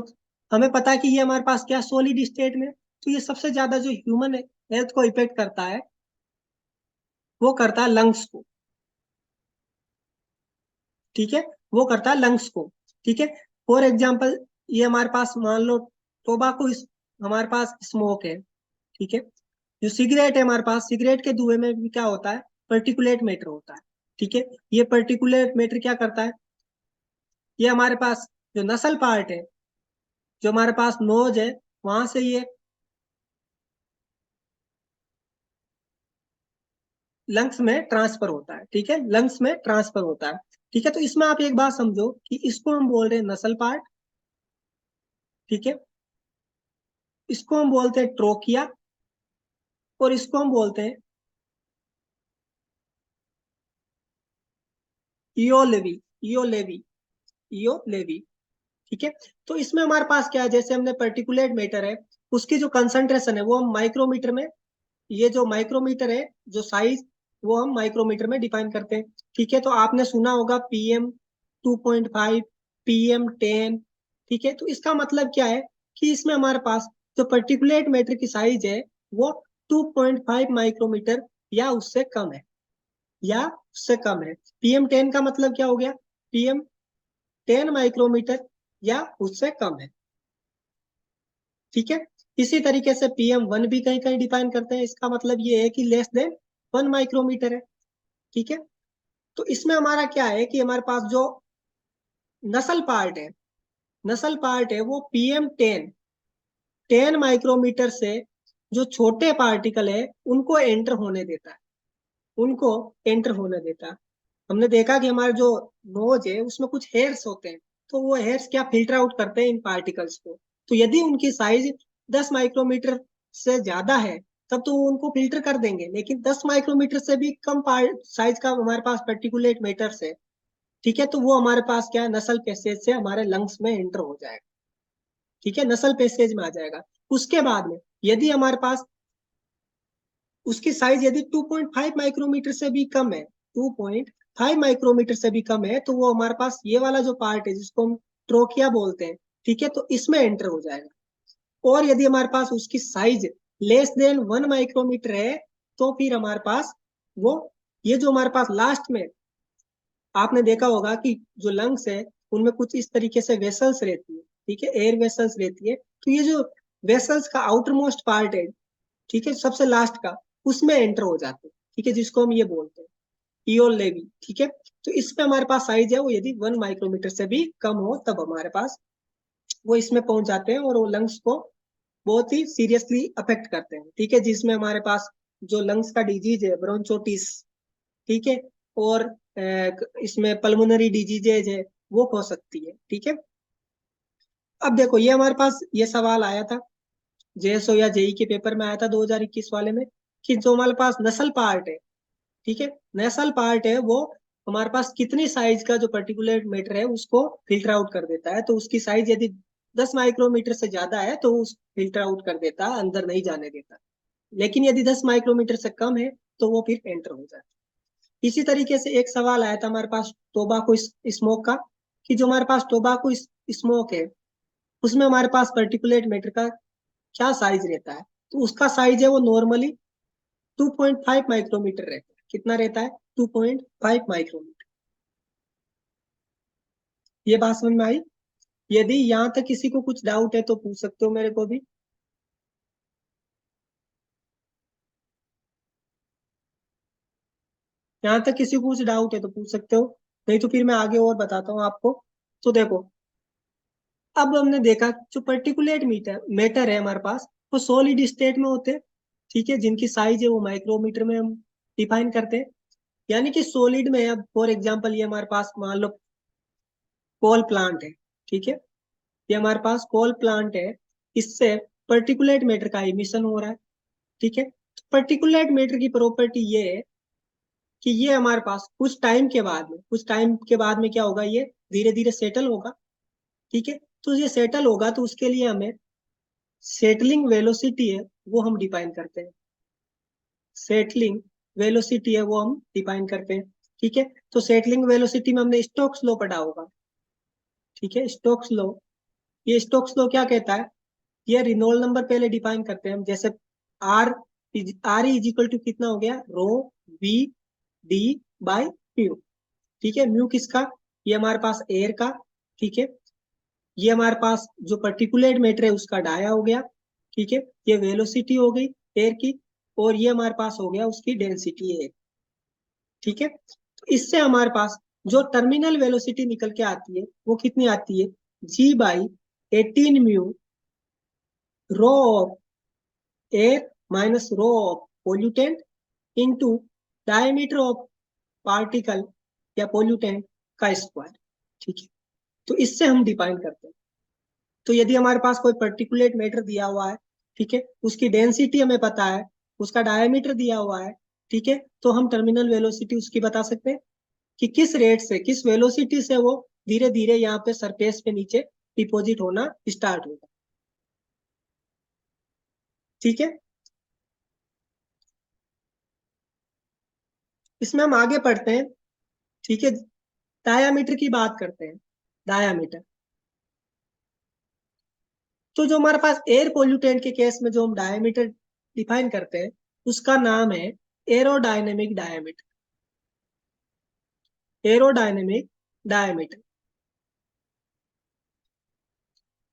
हमें पता है कि ये हमारे पास क्या सॉलिड स्टेट में, तो ये सबसे ज्यादा जो ह्यूमन हेल्थ को इफेक्ट करता है वो करता है लंग्स को। ठीक है, वो करता है लंग्स को। ठीक है, फॉर एग्जाम्पल ये हमारे पास मान लो टोबाको हमारे पास स्मोक है। ठीक है, जो सिगरेट है हमारे पास, सिगरेट के धुएं में भी क्या होता है, पर्टिकुलेट मैटर होता है। ठीक है, ये पर्टिकुलेट मैटर क्या करता है, ये हमारे पास जो नसल पार्ट है, जो हमारे पास नोज है, वहां से ये लंग्स में ट्रांसफर होता है। ठीक है, लंग्स में ट्रांसफर होता है। ठीक है, तो इसमें आप एक बात समझो कि इसको हम बोल रहे हैं नसल पार्ट। ठीक है, इसको हम बोलते हैं ट्रोकिया, और इसको हम बोलते हैं इयोलेवी। इयोलेवी, इयोलेवी। ठीक है, तो इसमें हमारे पास क्या है, जैसे हमने पर्टिकुलेट मैटर है उसकी जो कंसंट्रेशन है वो हम माइक्रोमीटर में, ये जो माइक्रोमीटर है जो साइज, वो हम माइक्रोमीटर में डिफाइन करते हैं। ठीक है, तो आपने सुना होगा PM 2.5, PM 10। ठीक है, तो इसका मतलब क्या है कि इसमें हमारे पास जो पर्टिकुलेट मैटर की साइज है वो 2.5 माइक्रोमीटर या उससे कम है, या उससे कम है। PM 10 का मतलब क्या हो गया, PM 10 माइक्रोमीटर या उससे कम है। ठीक है, इसी तरीके से PM 1 भी कहीं कहीं डिफाइन करते हैं, इसका मतलब ये है कि लेस देन 1 माइक्रोमीटर है। ठीक है, तो इसमें हमारा क्या है कि हमारे पास जो नसल पार्ट है, नसल पार्ट है वो PM 10 माइक्रोमीटर से जो छोटे पार्टिकल है उनको एंटर होने देता है, उनको एंटर होने देता है। हमने देखा कि हमारे जो नोज है उसमें कुछ हेयर्स होते हैं, तो वो हेयर्स क्या फिल्टर आउट करते हैं इन पार्टिकल्स को। तो यदि उनकी साइज 10 माइक्रोमीटर से ज्यादा है तब तो वो उनको फिल्टर कर देंगे, लेकिन 10 माइक्रोमीटर से भी कम साइज का हमारे पास पर्टिकुलेट मैटर्स है, ठीक है, तो वो हमारे पास क्या है, नसल पैसेज से हमारे लंग्स में एंटर हो जाएगा। ठीक है, नसल पैसेज में आ जाएगा। उसके बाद में यदि हमारे पास उसकी साइज यदि 2.5 माइक्रोमीटर से भी कम है, 2.5 माइक्रोमीटर से भी कम है, तो वो हमारे पास ये वाला जो पार्ट है जिसको हम ट्रोकिया बोलते हैं, ठीक है, तो इसमें एंटर हो जाएगा। और यदि हमारे पास उसकी साइज लेस देन 1 माइक्रोमीटर है तो फिर हमारे पास वो, ये जो हमारे पास लास्ट में आपने देखा होगा कि जो लंग्स है उनमें कुछ इस तरीके से वेसल्स रहती है। ठीक है, एयर वेसल्स रहती है, तो ये जो वेसल्स का आउटर मोस्ट पार्ट है, ठीक है, सबसे लास्ट का, उसमें एंटर हो जाते हैं। ठीक है, जिसको हम ये बोलते हैं ईओल लेवी। ठीक है, तो इसमें हमारे पास साइज है वो यदि 1 माइक्रोमीटर से भी कम हो तब हमारे पास वो इसमें पहुंच जाते हैं और वो लंग्स को बहुत ही सीरियसली अफेक्ट करते हैं। ठीक है, जिसमें हमारे पास जो लंग्स का डिजीज है ब्रोंचोटिस, ठीक है, और इसमें पल्मोनरी डिजीजेज है वो हो सकती है। ठीक है, अब देखो ये हमारे पास ये सवाल आया था जेएसओ या जेई के पेपर में, आया था 2021 वाले में, कि जो हमारे पास नसल पार्ट है, ठीक है, नसल पार्ट है वो हमारे पास कितनी साइज का जो पर्टिकुलर मैटर है उसको फिल्टर आउट कर देता है। तो उसकी साइज यदि 10 माइक्रोमीटर से ज्यादा है तो उस फिल्टर आउट कर देता है, अंदर नहीं जाने देता। लेकिन यदि 10 माइक्रोमीटर से कम है तो वो फिर एंटर हो जाता है। इसी तरीके से एक सवाल आया था हमारे पास टोबाको स्मोक का, कि जो हमारे पास टोबाको स्मोक है उसमें हमारे पास पर्टिकुलेट मैटर का क्या साइज रहता है। तो उसका साइज है वो नॉर्मली 2.5 माइक्रोमीटर रहता है। कितना रहता है? 2.5 माइक्रोमीटर। ये बात समझ में आई? यदि यहाँ तक किसी को कुछ डाउट है तो पूछ सकते हो मेरे को भी। यहाँ तक किसी को कुछ डाउट है तो पूछ सकते हो, नहीं तो फिर मैं आगे और बताता हूँ आपको। तो देखो, अब हमने देखा जो पर्टिकुलेट मैटर है हमारे पास वो सॉलिड स्टेट में होते हैं, ठीक है, जिनकी साइज है वो माइक्रोमीटर में हम डिफाइन करते हैं। यानी कि सॉलिड में, अब फॉर एग्जांपल ये हमारे पास मान लो कोल प्लांट है, ठीक है, ये हमारे पास कोल प्लांट है, इससे पर्टिकुलेट मैटर का इमिशन हो रहा है, ठीक है। पर्टिकुलेट मैटर की प्रॉपर्टी ये है कि ये हमारे पास कुछ टाइम के बाद में क्या होगा, ये धीरे धीरे सेटल होगा, ठीक है। तो ये सेटल होगा तो उसके लिए हमें सेटलिंग वेलोसिटी है वो हम डिफाइन करते हैं। सेटलिंग वेलोसिटी है वो हम डिफाइन करते हैं, ठीक है। तो सेटलिंग वेलोसिटी में हमने स्टोक्स लॉ पढ़ा होगा, ठीक है, स्टोक्स लॉ। ये स्टोक्स लॉ क्या कहता है? ये रिनोल्ड नंबर पहले डिफाइन करते हैं हम, जैसे R R is equal to कितना हो गया, rho v d by mu, ठीक है। म्यू किसका? ये हमारे पास एयर का, ठीक है। ये हमारे पास जो पर्टिकुलेट मैटर है उसका डाया हो गया, ठीक है। ये वेलोसिटी हो गई एयर की, और ये हमारे पास हो गया उसकी डेंसिटी है, ठीक है। तो इससे हमारे पास जो टर्मिनल वेलोसिटी निकल के आती है वो कितनी आती है, g by 18 mu rho of air minus rho of pollutant into diameter of particle या पोल्यूटेंट का स्क्वायर, ठीक है। तो इससे हम डिफाइन करते हैं। तो यदि हमारे पास कोई पर्टिकुलेट मैटर दिया हुआ है, ठीक है, उसकी डेंसिटी हमें पता है, उसका डायमीटर दिया हुआ है, ठीक है, तो हम टर्मिनल वेलोसिटी उसकी बता सकते हैं कि किस रेट से, किस वेलोसिटी से वो धीरे धीरे यहाँ पे सरफेस पे नीचे डिपोजिट होना स्टार्ट होगा, ठीक है। इसमें हम आगे पढ़ते हैं, ठीक है। डायामीटर की बात करते हैं। डायामीटर, तो जो हमारे पास एयर पोल्यूटेंट के केस में जो हम डायमीटर डिफाइन करते हैं उसका नाम है एरोडायनेमिक डायमीटर। Aerodynamic diameter.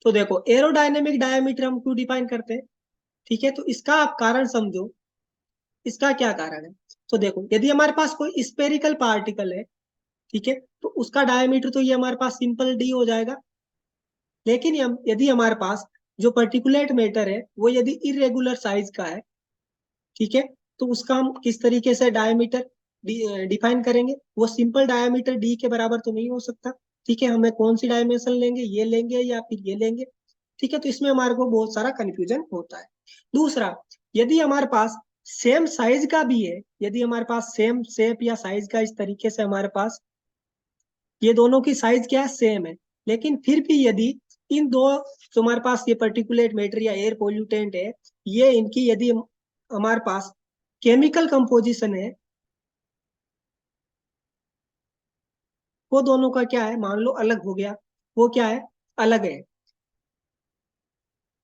तो देखो, एरोडायनेमिक डायमीटर हम क्यों डिफाइन करते हैं, ठीक है, तो इसका आप कारण समझो। इसका क्या कारण है? तो देखो, यदि हमारे पास कोई स्पेरिकल पार्टिकल है, ठीक है, तो उसका डायमीटर तो ये हमारे पास सिंपल डी हो जाएगा। लेकिन हम यदि हमारे पास जो पर्टिकुलेट मैटर है वो यदि इरेगुलर साइज का है, ठीक है, तो उसका हम किस तरीके से डायमीटर डिफाइन करेंगे? वो सिंपल डायमीटर डी के बराबर तो नहीं हो सकता, ठीक है। हमें कौन सी डायमेंशन लेंगे, ये लेंगे या फिर ये लेंगे, ठीक है। तो इसमें हमारे को बहुत सारा कंफ्यूजन होता है। दूसरा, यदि हमारे पास सेम साइज का भी है, यदि हमारे पास सेम शेप या साइज का, इस तरीके से हमारे पास ये दोनों की साइज क्या है, सेम है, लेकिन फिर भी यदि इन दो, जो हमारे पास ये पर्टिकुलेट मैटर या एयर पोल्यूटेंट है, ये इनकी यदि हमारे पास केमिकल कंपोजिशन है, वो दोनों का क्या है, मान लो अलग हो गया, वो क्या है, अलग है,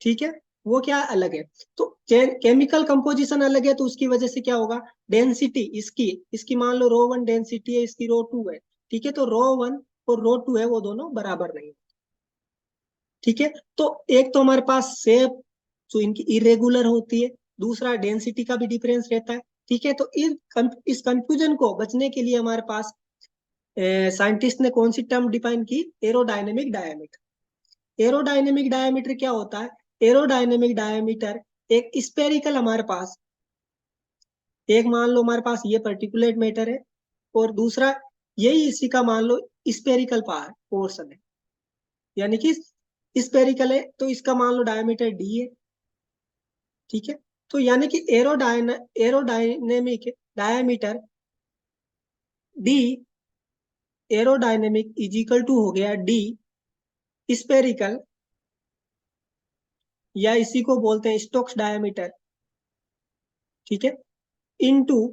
ठीक है, वो क्या है, अलग है। तो केमिकल कंपोजिशन अलग है तो उसकी वजह से क्या होगा, डेंसिटी इसकी इसकी मान लो रो वन डेंसिटी है, इसकी रो टू है, ठीक है। तो रो वन और रो टू है वो दोनों बराबर नहीं, ठीक है। तो एक तो हमारे पास शेप जो इनकी इरेगुलर होती है, दूसरा डेंसिटी का भी डिफरेंस रहता है, ठीक है। तो इस कंफ्यूजन को बचने के लिए हमारे पास साइंटिस्ट ने कौन सी टर्म डिफाइन की, एरोडायनेमिक डायमीटर। एरोडायनेमिक डायमीटर क्या होता है? एरोडायनेमिक डायमीटर एक स्पेरिकल हमारे पास, एक मान लो हमारे पास ये पर्टिकुलेट मैटर है और दूसरा यही इसी का मान लो स्पेरिकल पार्ट पोर्शन है, यानी कि स्पेरिकल है तो इसका मान लो डायमीटर डी है, ठीक है। तो यानी कि aerodynamic diameter d aerodynamic is equal to हो गया डी स्पेरिकल, या इसी को बोलते हैं स्टोक्स डायमीटर, ठीक है, into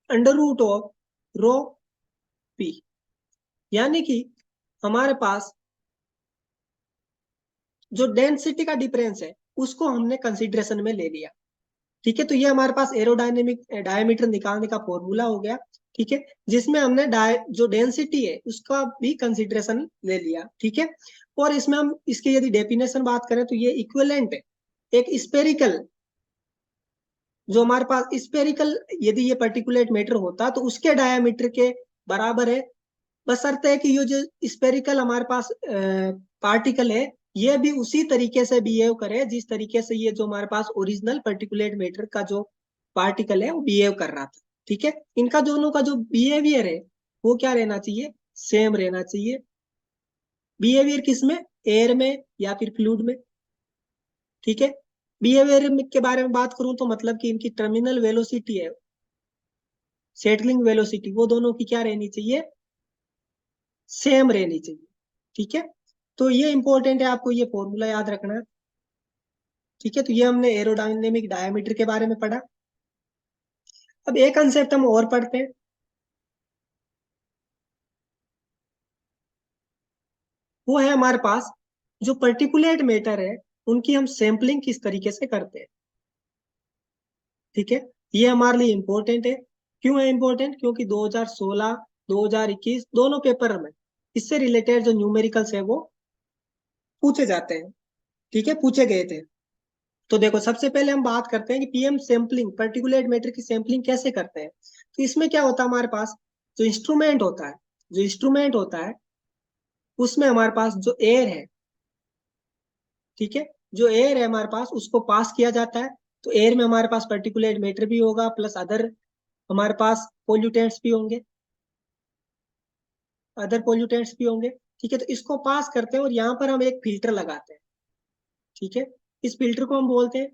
under root of rho p. यानी कि हमारे पास जो डेंसिटी का डिफरेंस है उसको हमने कंसिडरेशन में ले लिया, ठीक है। तो ये हमारे पास एरोडायनेमिक डायमीटर निकालने का फॉर्मूला हो गया, ठीक है, जिसमें हमने जो डेंसिटी है उसका भी कंसिडरेशन ले लिया, ठीक है। और इसमें हम इसकी यदि डेफिनेशन बात करें तो ये इक्विवेलेंट है एक स्पेरिकल, जो हमारे पास स्पेरिकल यदि ये पर्टिकुलेट मैटर होता तो उसके डायमीटर के बराबर है, बशर्ते है कि ये जो स्पेरिकल हमारे पास पार्टिकल है ये भी उसी तरीके से बिहेव करे जिस तरीके से ये जो हमारे पास ओरिजिनल पर्टिकुलेट मैटर का जो पार्टिकल है वो बिहेव कर रहा था, ठीक है। इनका दोनों का जो बिहेवियर है वो क्या रहना चाहिए, सेम रहना चाहिए। बिहेवियर किसमें, एयर में या फिर फ्लूइड में, ठीक है। बिहेवियर के बारे में बात करूं तो मतलब कि इनकी टर्मिनल वेलोसिटी है, सेटलिंग वेलोसिटी, वो दोनों की क्या रहनी चाहिए, सेम रहनी चाहिए, ठीक है। तो ये इंपॉर्टेंट है, आपको ये फॉर्मूला याद रखना है, ठीक है। तो ये हमने एरोडायनेमिक डायमीटर के बारे में पढ़ा। अब एक कंसेप्ट हम और पढ़ते हैं, वो है हमारे पास जो पर्टिकुलेट मैटर है उनकी हम सैंपलिंग किस तरीके से करते हैं, ठीक है। ये हमारे लिए इंपॉर्टेंट है। क्यों है इंपॉर्टेंट, क्योंकि 2016 2021 दोनों पेपर में इससे रिलेटेड जो न्यूमेरिकल्स है वो पूछे जाते हैं, ठीक है, पूछे गए थे। तो देखो सबसे पहले हम बात करते हैं कि पीएम सैंपलिंग पर्टिकुलेट मैटर की सैंपलिंग कैसे करते हैं। तो इसमें क्या होता है, हमारे पास जो इंस्ट्रूमेंट होता है, जो इंस्ट्रूमेंट होता है उसमें हमारे पास जो एयर है, ठीक है, जो एयर है हमारे पास उसको पास किया जाता है। तो एयर में हमारे पास पर्टिकुलेट मैटर भी होगा प्लस अदर हमारे पास पोल्यूटेंट्स भी होंगे, अदर पोल्यूटेंट्स भी होंगे, ठीक है। तो इसको पास करते हैं और यहाँ पर हम एक फिल्टर लगाते हैं, ठीक है। इस फिल्टर को हम बोलते हैं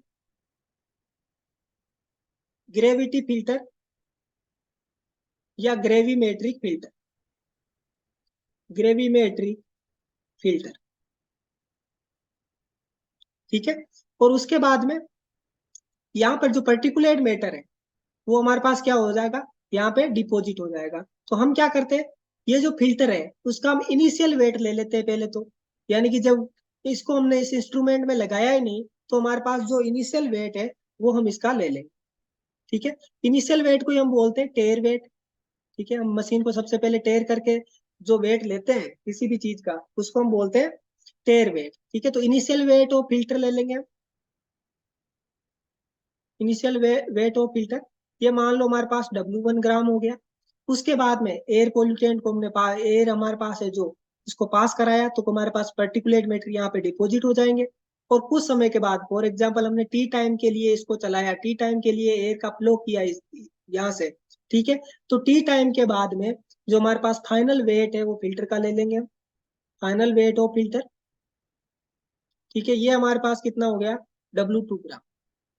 ग्रेविटी फिल्टर या ग्रेविमेट्रिक फिल्टर, ग्रेविमेट्रिक फिल्टर, ठीक है। और उसके बाद में यहाँ पर जो पर्टिकुलेट मैटर है वो हमारे पास क्या हो जाएगा, यहाँ पे डिपॉजिट हो जाएगा। तो हम क्या करते हैं, ये जो फिल्टर है उसका हम इनिशियल वेट ले लेते हैं पहले तो, यानी कि जब इसको हमने इस इंस्ट्रूमेंट में लगाया ही नहीं तो हमारे पास जो इनिशियल वेट है वो हम इसका ले लेंगे, ठीक है। इनिशियल वेट को ही हम बोलते हैं टेयर वेट, ठीक है। हम मशीन को सबसे पहले टेयर करके जो वेट लेते हैं किसी भी चीज का उसको हम बोलते हैं टेयर वेट, ठीक है। तो इनिशियल वेट ऑफ फिल्टर ले लेंगे हम, इनिशियल वेट ऑफ फिल्टर, ये मान लो हमारे पास W1 ग्राम हो गया। उसके बाद में एयर पोल्यूटेंट को हमने एयर हमारे पास है जो इसको पास कराया तो हमारे पास पर्टिकुलेट मैटर यहाँ पे डिपॉजिट हो जाएंगे। और कुछ समय के बाद फॉर एग्जाम्पल हमने टी टाइम के लिए इसको चलाया, टी टाइम के लिए एयर का फ्लो किया यहाँ से, ठीक है। तो टी टाइम के बाद में जो हमारे पास फाइनल वेट है वो फिल्टर का ले लेंगे हम, फाइनल वेट ऑफ फिल्टर, ठीक है। ये हमारे पास कितना हो गया, W2 ग्राम,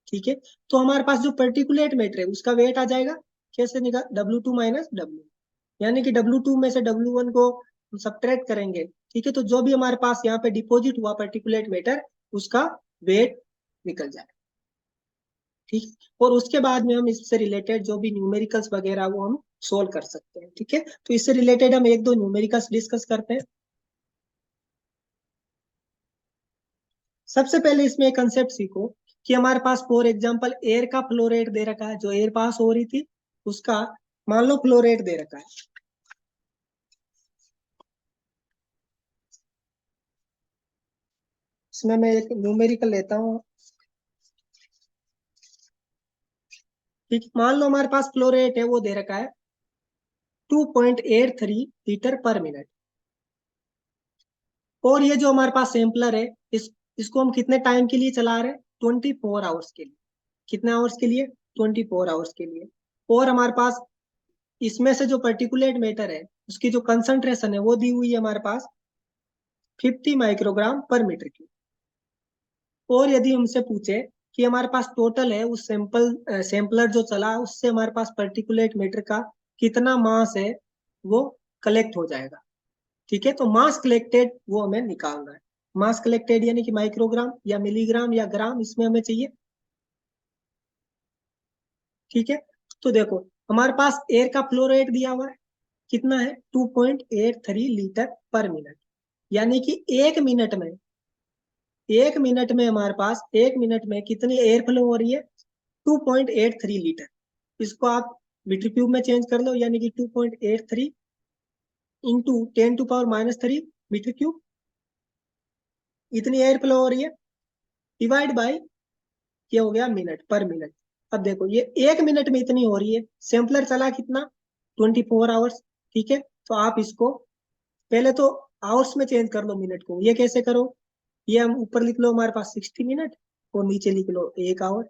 ठीक है। तो हमारे पास जो पर्टिकुलेट मैटर है उसका वेट आ जाएगा, कैसे निकाल, W2 माइनस W, यानी कि W2 में से W1 को हम सब्ट्रैक्ट करेंगे, ठीक है। तो जो भी हमारे पास यहाँ पे डिपॉजिट हुआ पर्टिकुलेट मैटर उसका वेट निकल जाए, ठीक है। और उसके बाद में हम इससे रिलेटेड जो भी न्यूमेरिकल्स वगैरह वो हम सोल्व कर सकते हैं, ठीक है। तो इससे रिलेटेड हम एक दो न्यूमेरिकल्स डिस्कस करते हैं। सबसे पहले इसमें एक कंसेप्ट सीखो कि हमारे पास फॉर एग्जांपल एयर का फ्लो रेट दे रखा है, जो एयर पास हो रही थी उसका मान लो फ्लो रेट दे रखा है। इसमें मैं एक न्यूमेरिकल लेता हूँ, ठीक, मान लो हमारे पास फ्लो रेट है वो दे रखा है 2.83 लीटर पर मिनट। और ये जो हमारे पास सैंपलर है इसको हम कितने टाइम के लिए चला रहे हैं, 24 आवर्स के लिए। कितने आवर्स के लिए, 24 आवर्स के लिए। और हमारे पास इसमें से जो पर्टिकुलेट मैटर है उसकी जो कंसंट्रेशन है वो दी हुई है हमारे पास 50 माइक्रोग्राम पर मीटर क्यूब। और यदि हमसे पूछे कि हमारे पास टोटल है उस सैंपलर जो चला उससे हमारे पास पर्टिकुलेट मैटर का कितना मास है वो कलेक्ट हो जाएगा। ठीक है, तो मास कलेक्टेड वो हमें निकालना है। मास कलेक्टेड यानी कि माइक्रोग्राम या मिलीग्राम या ग्राम, इसमें हमें चाहिए। ठीक है, तो देखो हमारे पास एयर का फ्लो रेट दिया हुआ है, कितना है 2.83 लीटर पर मिनट। यानी कि एक मिनट में हमारे पास एक मिनट में कितनी एयर फ्लो हो रही है, 2.83 लीटर। इसको आप मीटर क्यूब में चेंज कर लो, यानी कि 2.83 इंटू 10⁻³ मीटर क्यूब, इतनी एयर फ्लो हो रही है, डिवाइड बाई ये हो गया मिनट पर मिनट। अब देखो ये एक मिनट में इतनी हो रही है, सैंपलर चला कितना 24 आवर्स। ठीक है, तो आप इसको पहले तो आवर्स में चेंज कर लो मिनट को। ये कैसे करो, ये हम ऊपर लिख लो हमारे पास 60 मिनट और नीचे लिख लो 1 आवर।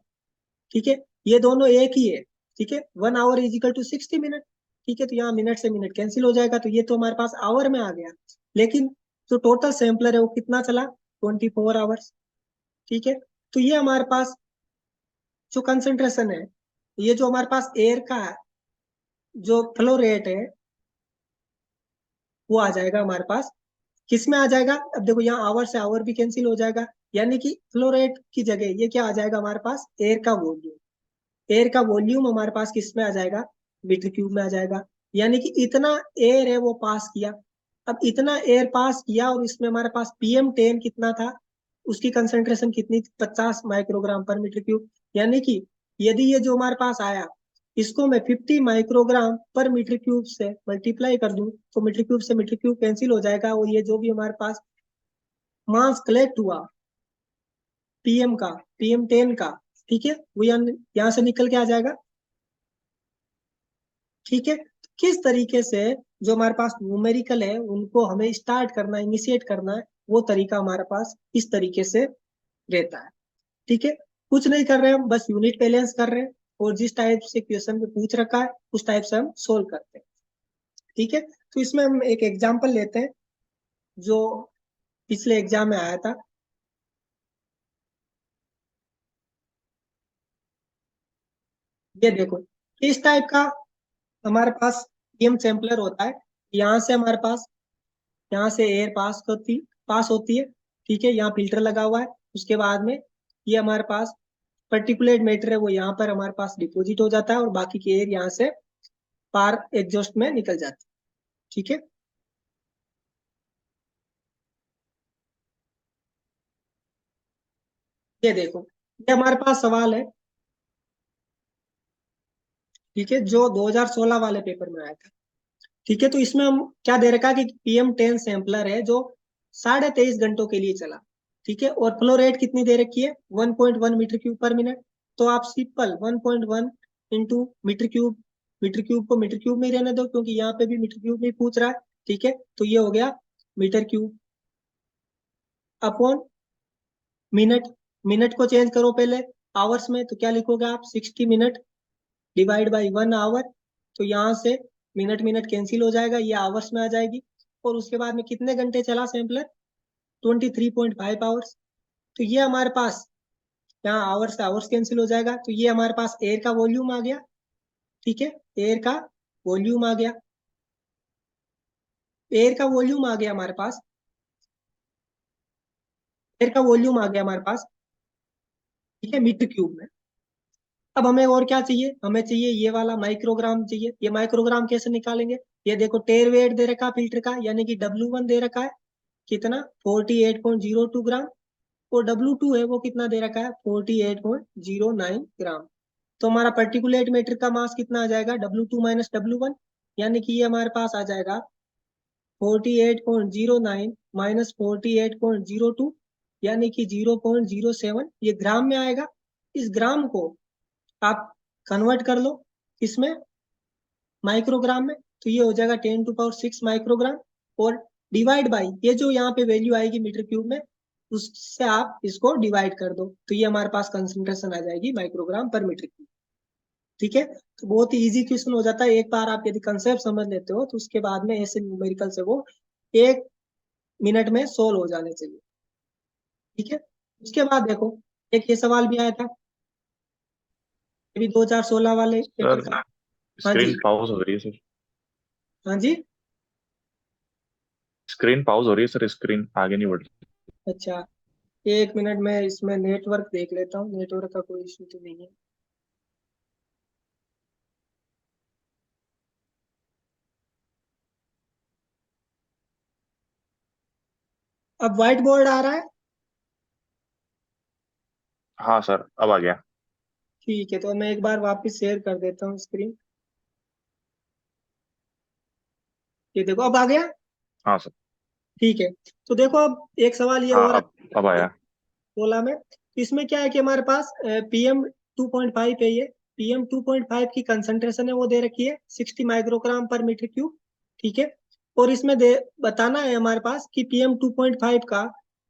ठीक है, ये दोनों एक ही है। ठीक है, 1 hour is equal to 60 minute. ठीक है, तो यहाँ मिनट से मिनट कैंसिल हो जाएगा, तो ये तो हमारे पास आवर में आ गया। लेकिन जो टोटल सैंपलर है वो कितना चला 24 आवर्स। ठीक है, तो ये हमारे पास जो कंसेंट्रेशन है, ये जो हमारे पास एयर का जो फ्लो रेट है वो आ जाएगा हमारे पास, किस में आ जाएगा। अब देखो यहाँ आवर से आवर भी कैंसिल हो जाएगा, यानी कि फ्लो रेट की जगह ये क्या आ जाएगा हमारे पास, एयर का वॉल्यूम। एयर का वॉल्यूम हमारे पास किस में आ जाएगा, मीटर क्यूब में आ जाएगा। यानी कि इतना एयर है वो पास किया। अब इतना एयर पास किया और इसमें हमारे पास PM10 कितना था, उसकी कंसेंट्रेशन कितनी थी, 50 माइक्रोग्राम पर मीटर क्यूब। यानी कि यदि ये जो हमारे पास आया, इसको मैं 50 माइक्रोग्राम पर मीटर क्यूब से मल्टीप्लाई कर दूं, तो मीटर क्यूब से मीटर क्यूब कैंसिल हो जाएगा, और ये जो भी हमारे पास मास कलेक्ट हुआ का PM10 का, ठीक है, वो यहाँ से निकल के आ जाएगा। ठीक है, किस तरीके से जो हमारे पास न्यूमेरिकल है उनको हमें स्टार्ट करना है, इनिशिएट करना है, वो तरीका हमारे पास इस तरीके से रहता है। ठीक है, कुछ नहीं कर रहे हम, बस यूनिट बैलेंस कर रहे हैं, और जिस टाइप से क्वेश्चन में पूछ रखा है उस टाइप से हम सोल्व करते हैं। ठीक है, तो इसमें हम एक एग्जांपल लेते हैं जो पिछले एग्जाम में आया था। ये देखो इस टाइप का हमारे पास पीएम सैम्पलर होता है। यहाँ से हमारे पास, यहाँ से एयर पास होती है। ठीक है, यहाँ फिल्टर लगा हुआ है। उसके बाद में ये हमारे पास पर्टिकुलेट मैटर है वो यहाँ पर हमारे पास डिपोजिट हो जाता है, और बाकी की एयर यहाँ से पार एग्जॉस्ट में निकल जाती है। ठीक है, ये देखो ये हमारे पास सवाल है। ठीक है, जो 2016 वाले पेपर में आया था। ठीक है, तो इसमें हम क्या दे रखा है कि PM10 सैंपलर है जो 23.5 घंटों के लिए चला। ठीक है, और फ्लो रेट कितनी दे रखी है 1.1 मीटर क्यूब पर मिनट। तो आप सिंपल 1.1 इंटू मीटर क्यूब को मीटर क्यूब में ही रहने दो, क्योंकि यहाँ पे भी मीटर क्यूब में ही पूछ रहा है। ठीक है, तो ये हो गया metre cube upon minute. Minute को चेंज करो पहले आवर्स में, तो क्या लिखोगे आप 60 मिनट डिवाइड बाई 1 आवर। तो यहाँ से मिनट मिनट कैंसिल हो जाएगा, ये आवर्स में आ जाएगी। और उसके बाद में कितने घंटे चला सैंपलर 23.5 आवर्स। तो ये हमारे पास यहाँ आवर्स से आवर्स कैंसिल हो जाएगा, तो ये हमारे पास एयर का वॉल्यूम आ गया। ठीक है, एयर का वॉल्यूम आ गया, एयर का वॉल्यूम आ गया हमारे पास, एयर का वॉल्यूम आ गया हमारे पास। ठीक है, मीटर क्यूब में। अब हमें और क्या चाहिए, हमें चाहिए ये वाला माइक्रोग्राम चाहिए। ये माइक्रोग्राम कैसे निकालेंगे, ये देखो टेर वेट दे रखा फिल्टर का, यानी कि W1 दे रखा है कितना 48.02 ग्राम, और W2 है वो कितना दे रखा है 48.09 ग्राम। तो हमारा पर्टिकुलेट मैटर का मास कितना आ जाएगा W2 माइनस W1, यानी कि ये हमारे पास आ जाएगा 48.09 माइनस 48.02, यानी कि 0.07, ये ग्राम में आएगा। इस ग्राम को आप कन्वर्ट कर लो इसमें माइक्रोग्राम में, तो ये हो जाएगा 10⁶ माइक्रोग्राम, और डिवाइड बाई ये जो यहाँ पे वैल्यू आएगी मीटर क्यूब में, उससे आप इसको डिवाइड कर दो, तो ये हमारे पास कंसंट्रेशन आ जाएगी माइक्रोग्राम पर मीटर क्यूब। ठीक है, तो बहुत ही इजी क्वेश्चन हो जाता है, एक बार आप यदि कंसेप्ट समझ लेते हो तो उसके बाद में ऐसे न्यूमेरिकल से वो 1 मिनट में सोल्व हो जाने चाहिए। ठीक है, उसके बाद देखो एक ये सवाल भी आया था, ये भी 2016 वाले पेपर सर का। हाँ जी, स्क्रीन पॉज हो रही है सर। हाँ जी, स्क्रीन पॉज हो रही है सर, स्क्रीन आगे नहीं बढ़ रही। अच्छा, 1 मिनट में इसमें नेटवर्क देख लेता हूँ, नेटवर्क का कोई इशू तो नहीं है। अब व्हाइट बोर्ड आ रहा है? हाँ सर, अब आ गया। ठीक है, तो मैं एक बार वापस शेयर कर देता हूँ स्क्रीन। ये देखो अब आ गया। हाँ सर। ठीक है, तो देखो अब एक सवाल ये हाँ, और अब आया। बोला मैं, तो इसमें क्या है कि हमारे पास PM 2.5 है। ये PM 2.5 की कंसंट्रेशन है वो दे रखी है 60 माइक्रोग्राम पर मीटर क्यूब। ठीक है, और इसमें दे बताना है हमारे पास कि PM 2.5 का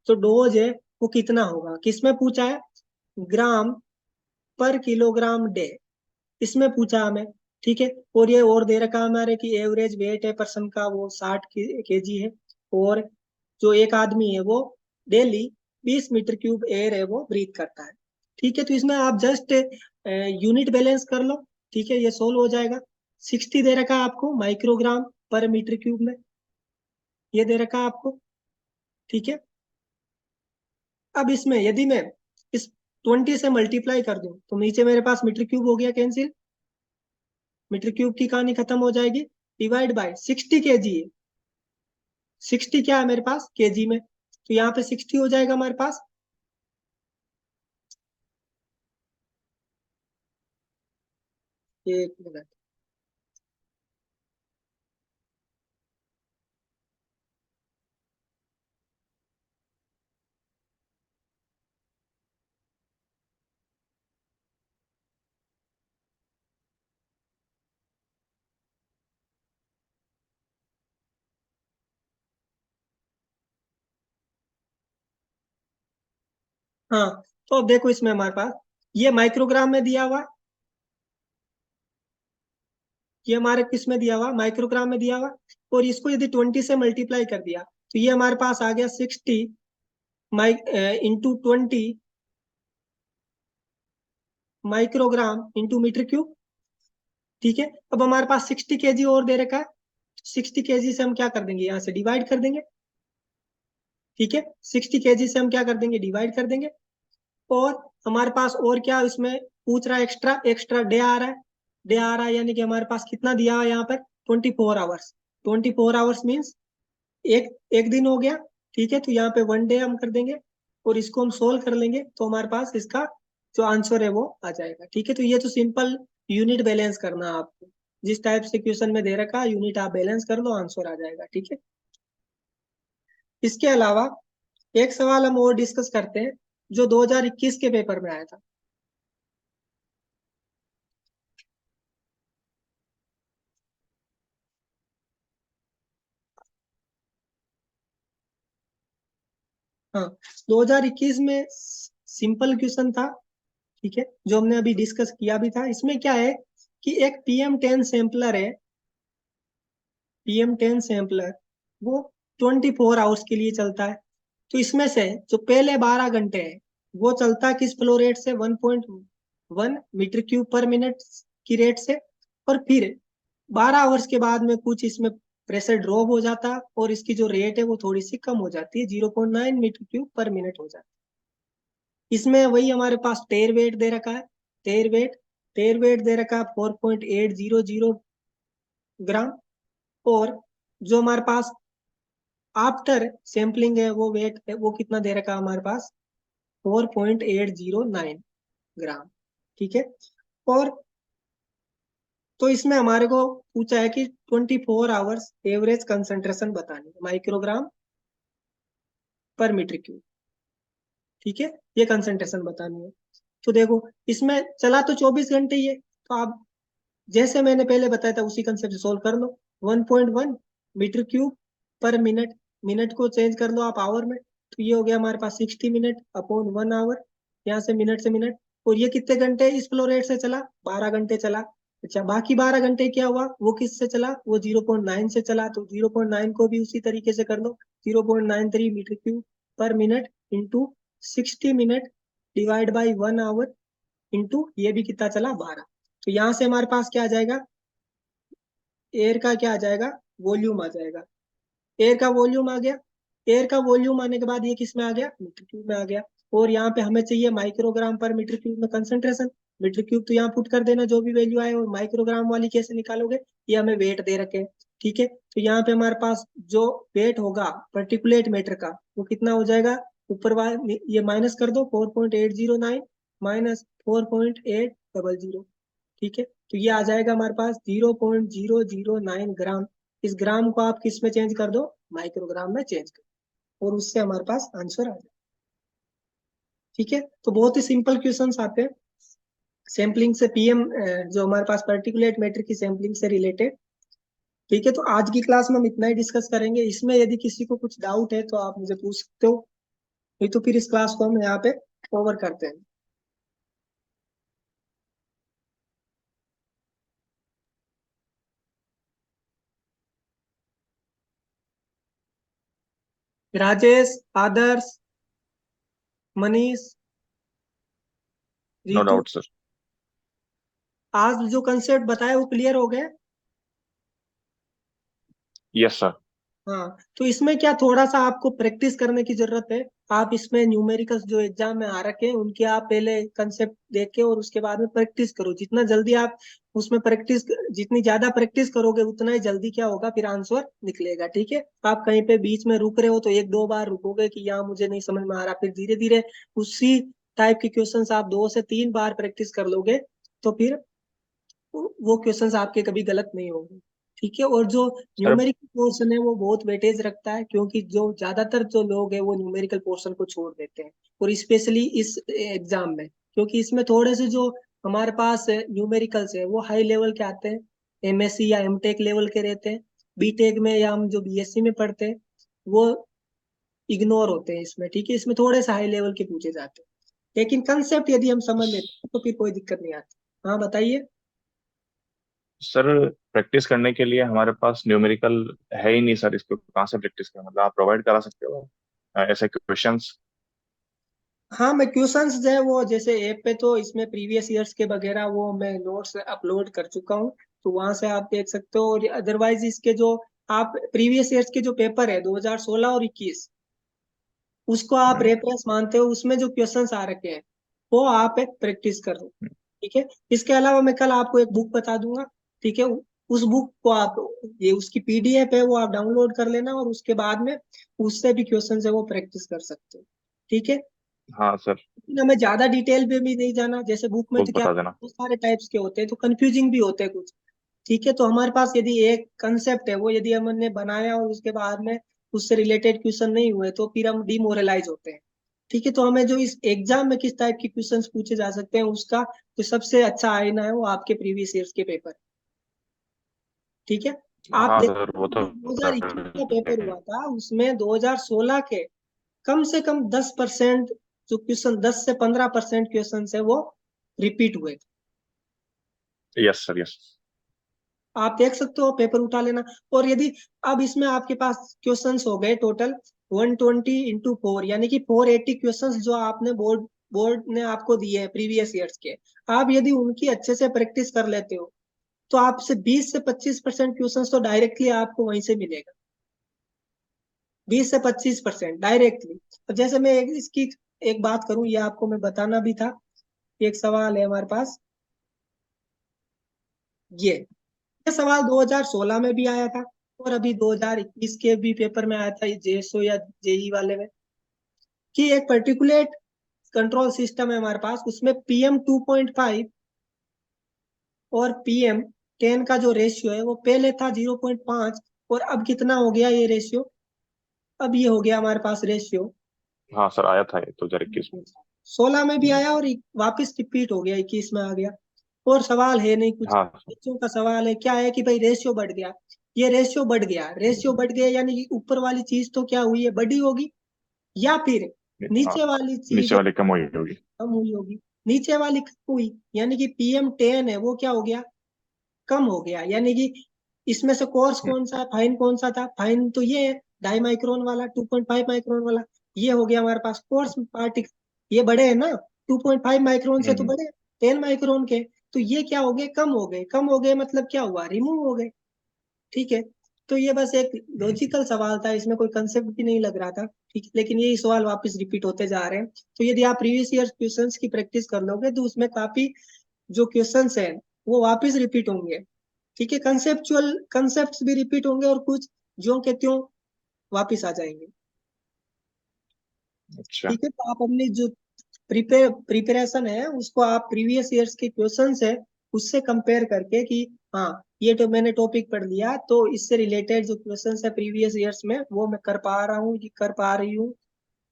जो डोज है वो कितना होगा। किसमें पूछा है? ग्राम पर किलोग्राम डे, इसमें पूछा हमें। ठीक है, और ये और दे रखा है हमारे कि एवरेज वेट है पर्सन का वो 60 kg है, और जो एक आदमी है वो डेली 20 मीटर क्यूब एयर है वो ब्रीथ करता है। ठीक है, तो इसमें आप जस्ट यूनिट बैलेंस कर लो। ठीक है, ये सोल्व हो जाएगा। 60 दे रखा है आपको माइक्रोग्राम पर मीटर क्यूब में, ये दे रखा है आपको। ठीक है, अब इसमें यदि मैं इस 20 से मल्टीप्लाई कर दूं तो नीचे मेरे पास मीटर क्यूब हो गया कैंसिल, मीटर क्यूब की कहानी खत्म हो जाएगी। डिवाइड बाय 60 kg है, 60 क्या है मेरे पास केजी में, तो यहाँ पे 60 हो जाएगा हमारे पास। एक मिनट, हाँ, तो अब देखो इसमें हमारे पास ये माइक्रोग्राम में दिया हुआ, ये हमारे किस में दिया हुआ, माइक्रोग्राम में दिया हुआ, और इसको यदि 20 से मल्टीप्लाई कर दिया तो ये हमारे पास आ गया 60 into 20 microgram into metre cube. ठीक है, अब हमारे पास 60 kg और दे रखा है, 60 kg से हम क्या कर देंगे, यहाँ से डिवाइड कर देंगे। ठीक है, 60 kg से हम क्या कर देंगे, डिवाइड कर देंगे। और हमारे पास और क्या इसमें पूछ रहा है, एक्स्ट्रा एक्स्ट्रा डे आ रहा है, डे आ रहा है, यानी कि हमारे पास कितना दिया है यहाँ पर 24 आवर्स। 24 आवर्स मीन्स एक एक दिन हो गया। ठीक है, तो यहाँ पे 1 डे हम कर देंगे, और इसको हम सोल्व कर लेंगे तो हमारे पास इसका जो आंसर है वो आ जाएगा। ठीक है, तो ये तो सिंपल यूनिट बैलेंस करना है आपको, जिस टाइप से क्वेश्चन में दे रखा है यूनिट आप बैलेंस कर लो, आंसर आ जाएगा। ठीक है, इसके अलावा एक सवाल हम और डिस्कस करते हैं जो 2021 के पेपर में आया था। हाँ, 2021 में सिंपल क्वेश्चन था। ठीक है, जो हमने अभी डिस्कस किया भी था। इसमें क्या है कि एक PM10 सैंपलर है, PM10 सैंपलर वो 24 आवर्स के लिए चलता है। तो इसमें से जो पहले 12 घंटे है वो चलता है किस फ्लो रेट से, 1.1 मीटर क्यूब पर मिनट की रेट से, और फिर 12 आवर्स के बाद में कुछ इसमें प्रेशर ड्रॉप हो जाता है, और इसकी जो रेट है वो थोड़ी सी कम हो जाती है, 0.9 मीटर क्यूब पर मिनट हो जाती है। इसमें वही हमारे पास टेयर वेट दे रखा है, टेयर वेट दे रखा है 4.800 ग्राम, और जो हमारे पास आफ्टर सैम्पलिंग है वो वेट है वो कितना दे रखा है हमारे पास, 4.809 ग्राम। ठीक है, और तो इसमें हमारे को पूछा है कि 24 आवर्स एवरेज कंसंट्रेशन बतानी है माइक्रोग्राम पर मीटर क्यूब। ठीक है, ये कंसंट्रेशन बतानी है। तो देखो इसमें चला तो 24 घंटे ही है, तो आप जैसे मैंने पहले बताया था उसी कंसेप्ट से सोल्व कर लो। 1.1 metre cube per minute, minute को चेंज कर लो आप आवर में, तो ये हो गया हमारे पास 60 मिनट अपॉन 1 आवर, यहाँ से मिनट से मिनट। और ये कितने घंटे इस फ्लो रेट से चला, 12 घंटे चला। अच्छा, बाकी 12 घंटे क्या हुआ, वो किससे चला, वो 0.9 से चला, तो 0.9 को भी उसी तरीके से कर लो, 0.93 metre cube per minute into 60 minute divide by 1 hour into ये भी कितना चला, 12। तो यहाँ से हमारे पास क्या आ जाएगा, एयर का क्या आ जाएगा, वॉल्यूम आ जाएगा। एयर का वॉल्यूम आ गया, एयर का वॉल्यूम आने के बाद ये किस में आ गया, मीटर क्यूब में आ गया। और यहाँ पे हमें चाहिए माइक्रोग्राम पर मीटर क्यूब में कंसंट्रेशन, मीटर क्यूब तो यहाँ पुट कर देना जो भी वैल्यू आए, और माइक्रोग्राम वाली कैसे निकालोगे, ये हमें वेट दे रखे हैं, ठीक है। तो यहाँ पे हमारे पास जो वेट होगा पर्टिकुलेट मैटर का वो कितना हो जाएगा, ऊपर वाले ये माइनस कर दो, 4.809 माइनस 4.800, ठीक है। तो ये आ जाएगा हमारे पास 0.009 ग्राम। इस ग्राम को आप किस में चेंज कर दो, माइक्रोग्राम में चेंज कर दो, और उससे हमारे पास आंसर आ जाए, ठीक है। तो बहुत ही सिंपल क्वेश्चंस आते हैं सैम्पलिंग से, पीएम जो हमारे पास पर्टिकुलेट मैटर की सैम्पलिंग से रिलेटेड, ठीक है। तो आज की क्लास में हम इतना ही डिस्कस करेंगे, इसमें यदि किसी को कुछ डाउट है तो आप मुझे पूछ सकते हो, नहीं तो फिर इस क्लास को हम यहाँ पे ओवर करते हैं। Rajesh, Adarsh, Manish, no Ritu, doubt sir. आज जो कंसेप्ट बताए वो क्लियर हो गए। Yes sir. हाँ, तो इसमें क्या थोड़ा सा आपको प्रैक्टिस करने की जरूरत है। आप इसमें न्यूमेरिकल्स जो एग्जाम में आ रखे हैं उनके आप पहले कंसेप्ट देख के और उसके बाद में प्रैक्टिस करो। जितना जल्दी आप उसमें प्रैक्टिस, जितनी ज्यादा प्रैक्टिस करोगे उतना ही जल्दी क्या होगा, फिर आंसर निकलेगा, ठीक है। आप कहीं पे बीच में रुक रहे हो तो एक दो बार रुकोगे कि यहाँ मुझे नहीं समझ में आ रहा, फिर धीरे धीरे उसी टाइप के क्वेश्चंस आप 2 से 3 बार प्रैक्टिस कर लोगे तो फिर वो क्वेश्चंस आपके कभी गलत नहीं होंगे, ठीक है। और जो सर न्यूमेरिकल पोर्शन है वो बहुत वेटेज रखता है, क्योंकि जो ज्यादातर जो लोग हैं वो न्यूमेरिकल पोर्शन को छोड़ देते हैं, और स्पेशली इस एग्जाम में, क्योंकि इसमें थोड़े से जो हमारे पास न्यूमेरिकल्स है वो हाई लेवल के आते हैं, एमएससी या एमटेक लेवल के रहते हैं। बीटेक में या हम जो बीएससी में पढ़ते हैं वो इग्नोर होते हैं इसमें, ठीक है। इसमें थोड़े से हाई लेवल के पूछे जाते हैं, लेकिन कंसेप्ट यदि हम समझ लेते हैं तो फिर कोई दिक्कत नहीं आती। हाँ बताइए। सर प्रैक्टिस करने के लिए हमारे पास न्यूमेरिकल है ही नहीं सर, इसको कहाँ से प्रैक्टिस करें? मतलब आप प्रोवाइड करा सकते हो ऐसे क्वेश्चंस? हाँ, मैं क्वेश्चंस जो है वो जैसे ऐप पे तो इसमें प्रीवियस ईयर्स के वगैरह वो मैं नोट्स अपलोड कर चुका हूँ, तो वहां से आप देख सकते हो। और अदरवाइज इसके जो आप प्रीवियस ईयर्स के जो पेपर है 2016 और 21, उसको आप रेफरेंस मानते हो, उसमें जो क्वेश्चंस आ रखे हैं वो आप एक प्रैक्टिस कर लो, ठीक है। इसके अलावा मैं कल आपको एक बुक बता दूंगा, ठीक है। उस बुक को आप, ये उसकी पीडीएफ है वो आप डाउनलोड कर लेना, और उसके बाद में उससे भी क्वेश्चन है वो प्रैक्टिस कर सकते हो, ठीक है। हाँ सर। लेकिन हमें ज्यादा डिटेल में भी नहीं जाना, जैसे बुक में बुक तो क्या बता देना। बहुत सारे टाइप्स के होते हैं तो कंफ्यूजिंग भी होते हैं कुछ, ठीक है। तो हमारे पास यदि एक कंसेप्ट है वो यदि हमने बनाया और उसके बाद में उससे रिलेटेड क्वेश्चन नहीं हुए तो फिर हम डिमोरलाइज होते हैं, ठीक है। तो हमें जो इस एग्जाम में किस टाइप के क्वेश्चंस पूछे जा सकते हैं उसका तो सबसे अच्छा आईना है वो आपके प्रीवियस ईयर्स के पेपर, ठीक है। आप हाँ सर देखो वो तो। जो 2021 का पेपर हुआ था उसमें 2016 के कम से कम 10% जो क्वेश्चन, 10 से 15% क्वेश्चन है वो रिपीट हुए थे। Yes sir yes. आप देख सकते हो, पेपर उठा लेना। और यदि अब इसमें आपके पास क्वेश्चंस हो गए टोटल 120 × 4, यानी कि 480 क्वेश्चंस जो आपने बोर्ड बोर्ड ने आपको दिए हैं प्रीवियस ईयर्स के। आप यदि उनकी अच्छे से प्रैक्टिस कर लेते हो तो आपसे 20 से 25% क्वेश्चंस तो डायरेक्टली आपको वहीं से मिलेगा, 20 से 25% डायरेक्टली। तो जैसे मैं इसकी एक बात करूं, ये आपको मैं बताना भी था। एक सवाल है हमारे पास, ये सवाल 2016 में भी आया था और अभी 2021 के भी पेपर में आया था, जेएसओ या जेई वाले में, कि एक पर्टिकुलर कंट्रोल सिस्टम है हमारे पास, उसमें PM 2.5 और PM 10 का जो रेशियो है वो पहले था 0.5, और अब कितना हो गया ये रेशियो, अब ये हो गया हमारे पास रेशियो हाँ सर आया था ये तो 2021 में। 16 में भी आया और वापस रिपीट हो गया 21 में आ गया। और सवाल है नहीं कुछ, हाँ सर। बच्चों का सवाल है क्या है कि भाई रेशियो बढ़ गया, ये रेशियो बढ़ गया, रेशियो बढ़ गया यानी कि ऊपर वाली चीज तो क्या हुई है, बड़ी होगी, या फिर हाँ नीचे वाली चीज नीचे है वाली कम हुई होगी। कम हुई होगी। नीचे वाली कम हुई यानी कि PM 10 है वो क्या हो गया, कम हो गया। यानी कि इसमें से कोर्स कौन सा है, फाइन कौन सा था, फाइन तो ये है 2.5 माइक्रोन वाला, 2.5 माइक्रोन वाला, ये हो गया हमारे पास कोर्स पार्टिकल। ये बड़े है ना, 2.5 माइक्रोन से तो हम्म। बड़े, 10 माइक्रोन के। तो ये क्या हो गए, कम हो गए, कम हो गए मतलब क्या हुआ, रिमूव हो गए, ठीक है। तो ये बस एक लॉजिकल सवाल था, इसमें कोई कंसेप्ट भी नहीं लग रहा था, ठीक है, लेकिन यही सवाल वापस रिपीट होते जा रहे हैं। तो यदि आप प्रीवियस ईयर क्वेश्चंस की प्रैक्टिस कर लोगे तो उसमें काफी जो क्वेश्चंस हैं वो वापस रिपीट होंगे, ठीक है, कंसेप्चुअल कंसेप्ट्स भी रिपीट होंगे और कुछ ज्यों के त्यों वापस आ जाएंगे, अच्छा। ठीक है। तो आप अपनी जो प्रिपरेशन है उसको आप प्रीवियस ईयर्स के क्वेश्चंस है उससे कंपेयर करके कि हाँ ये तो मैंने टॉपिक पढ़ लिया तो इससे रिलेटेड जो क्वेश्चंस है प्रीवियस ईयर्स में वो मैं कर पा रहा हूँ, कर पा रही हूँ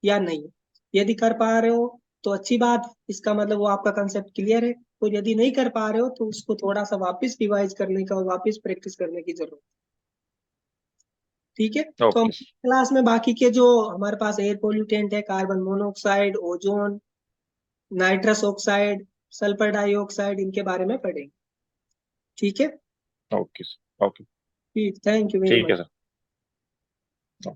या नहीं। यदि कर पा रहे हो तो अच्छी बात, इसका मतलब वो आपका कंसेप्ट क्लियर है। और यदि नहीं कर पा रहे हो तो उसको थोड़ा सा वापस रिवाइज करने का और वापस प्रैक्टिस करने की जरूरत, ठीक है। तो हम ओके। क्लास में बाकी के जो हमारे पास एयर पोल्यूटेंट है, carbon monoxide, ozone, nitrous oxide, sulphur dioxide, इनके बारे में पढ़ेंगे, ठीक है। ओके। ओके। ठीक, थैंक यू वेरी ठीक है मच। सर।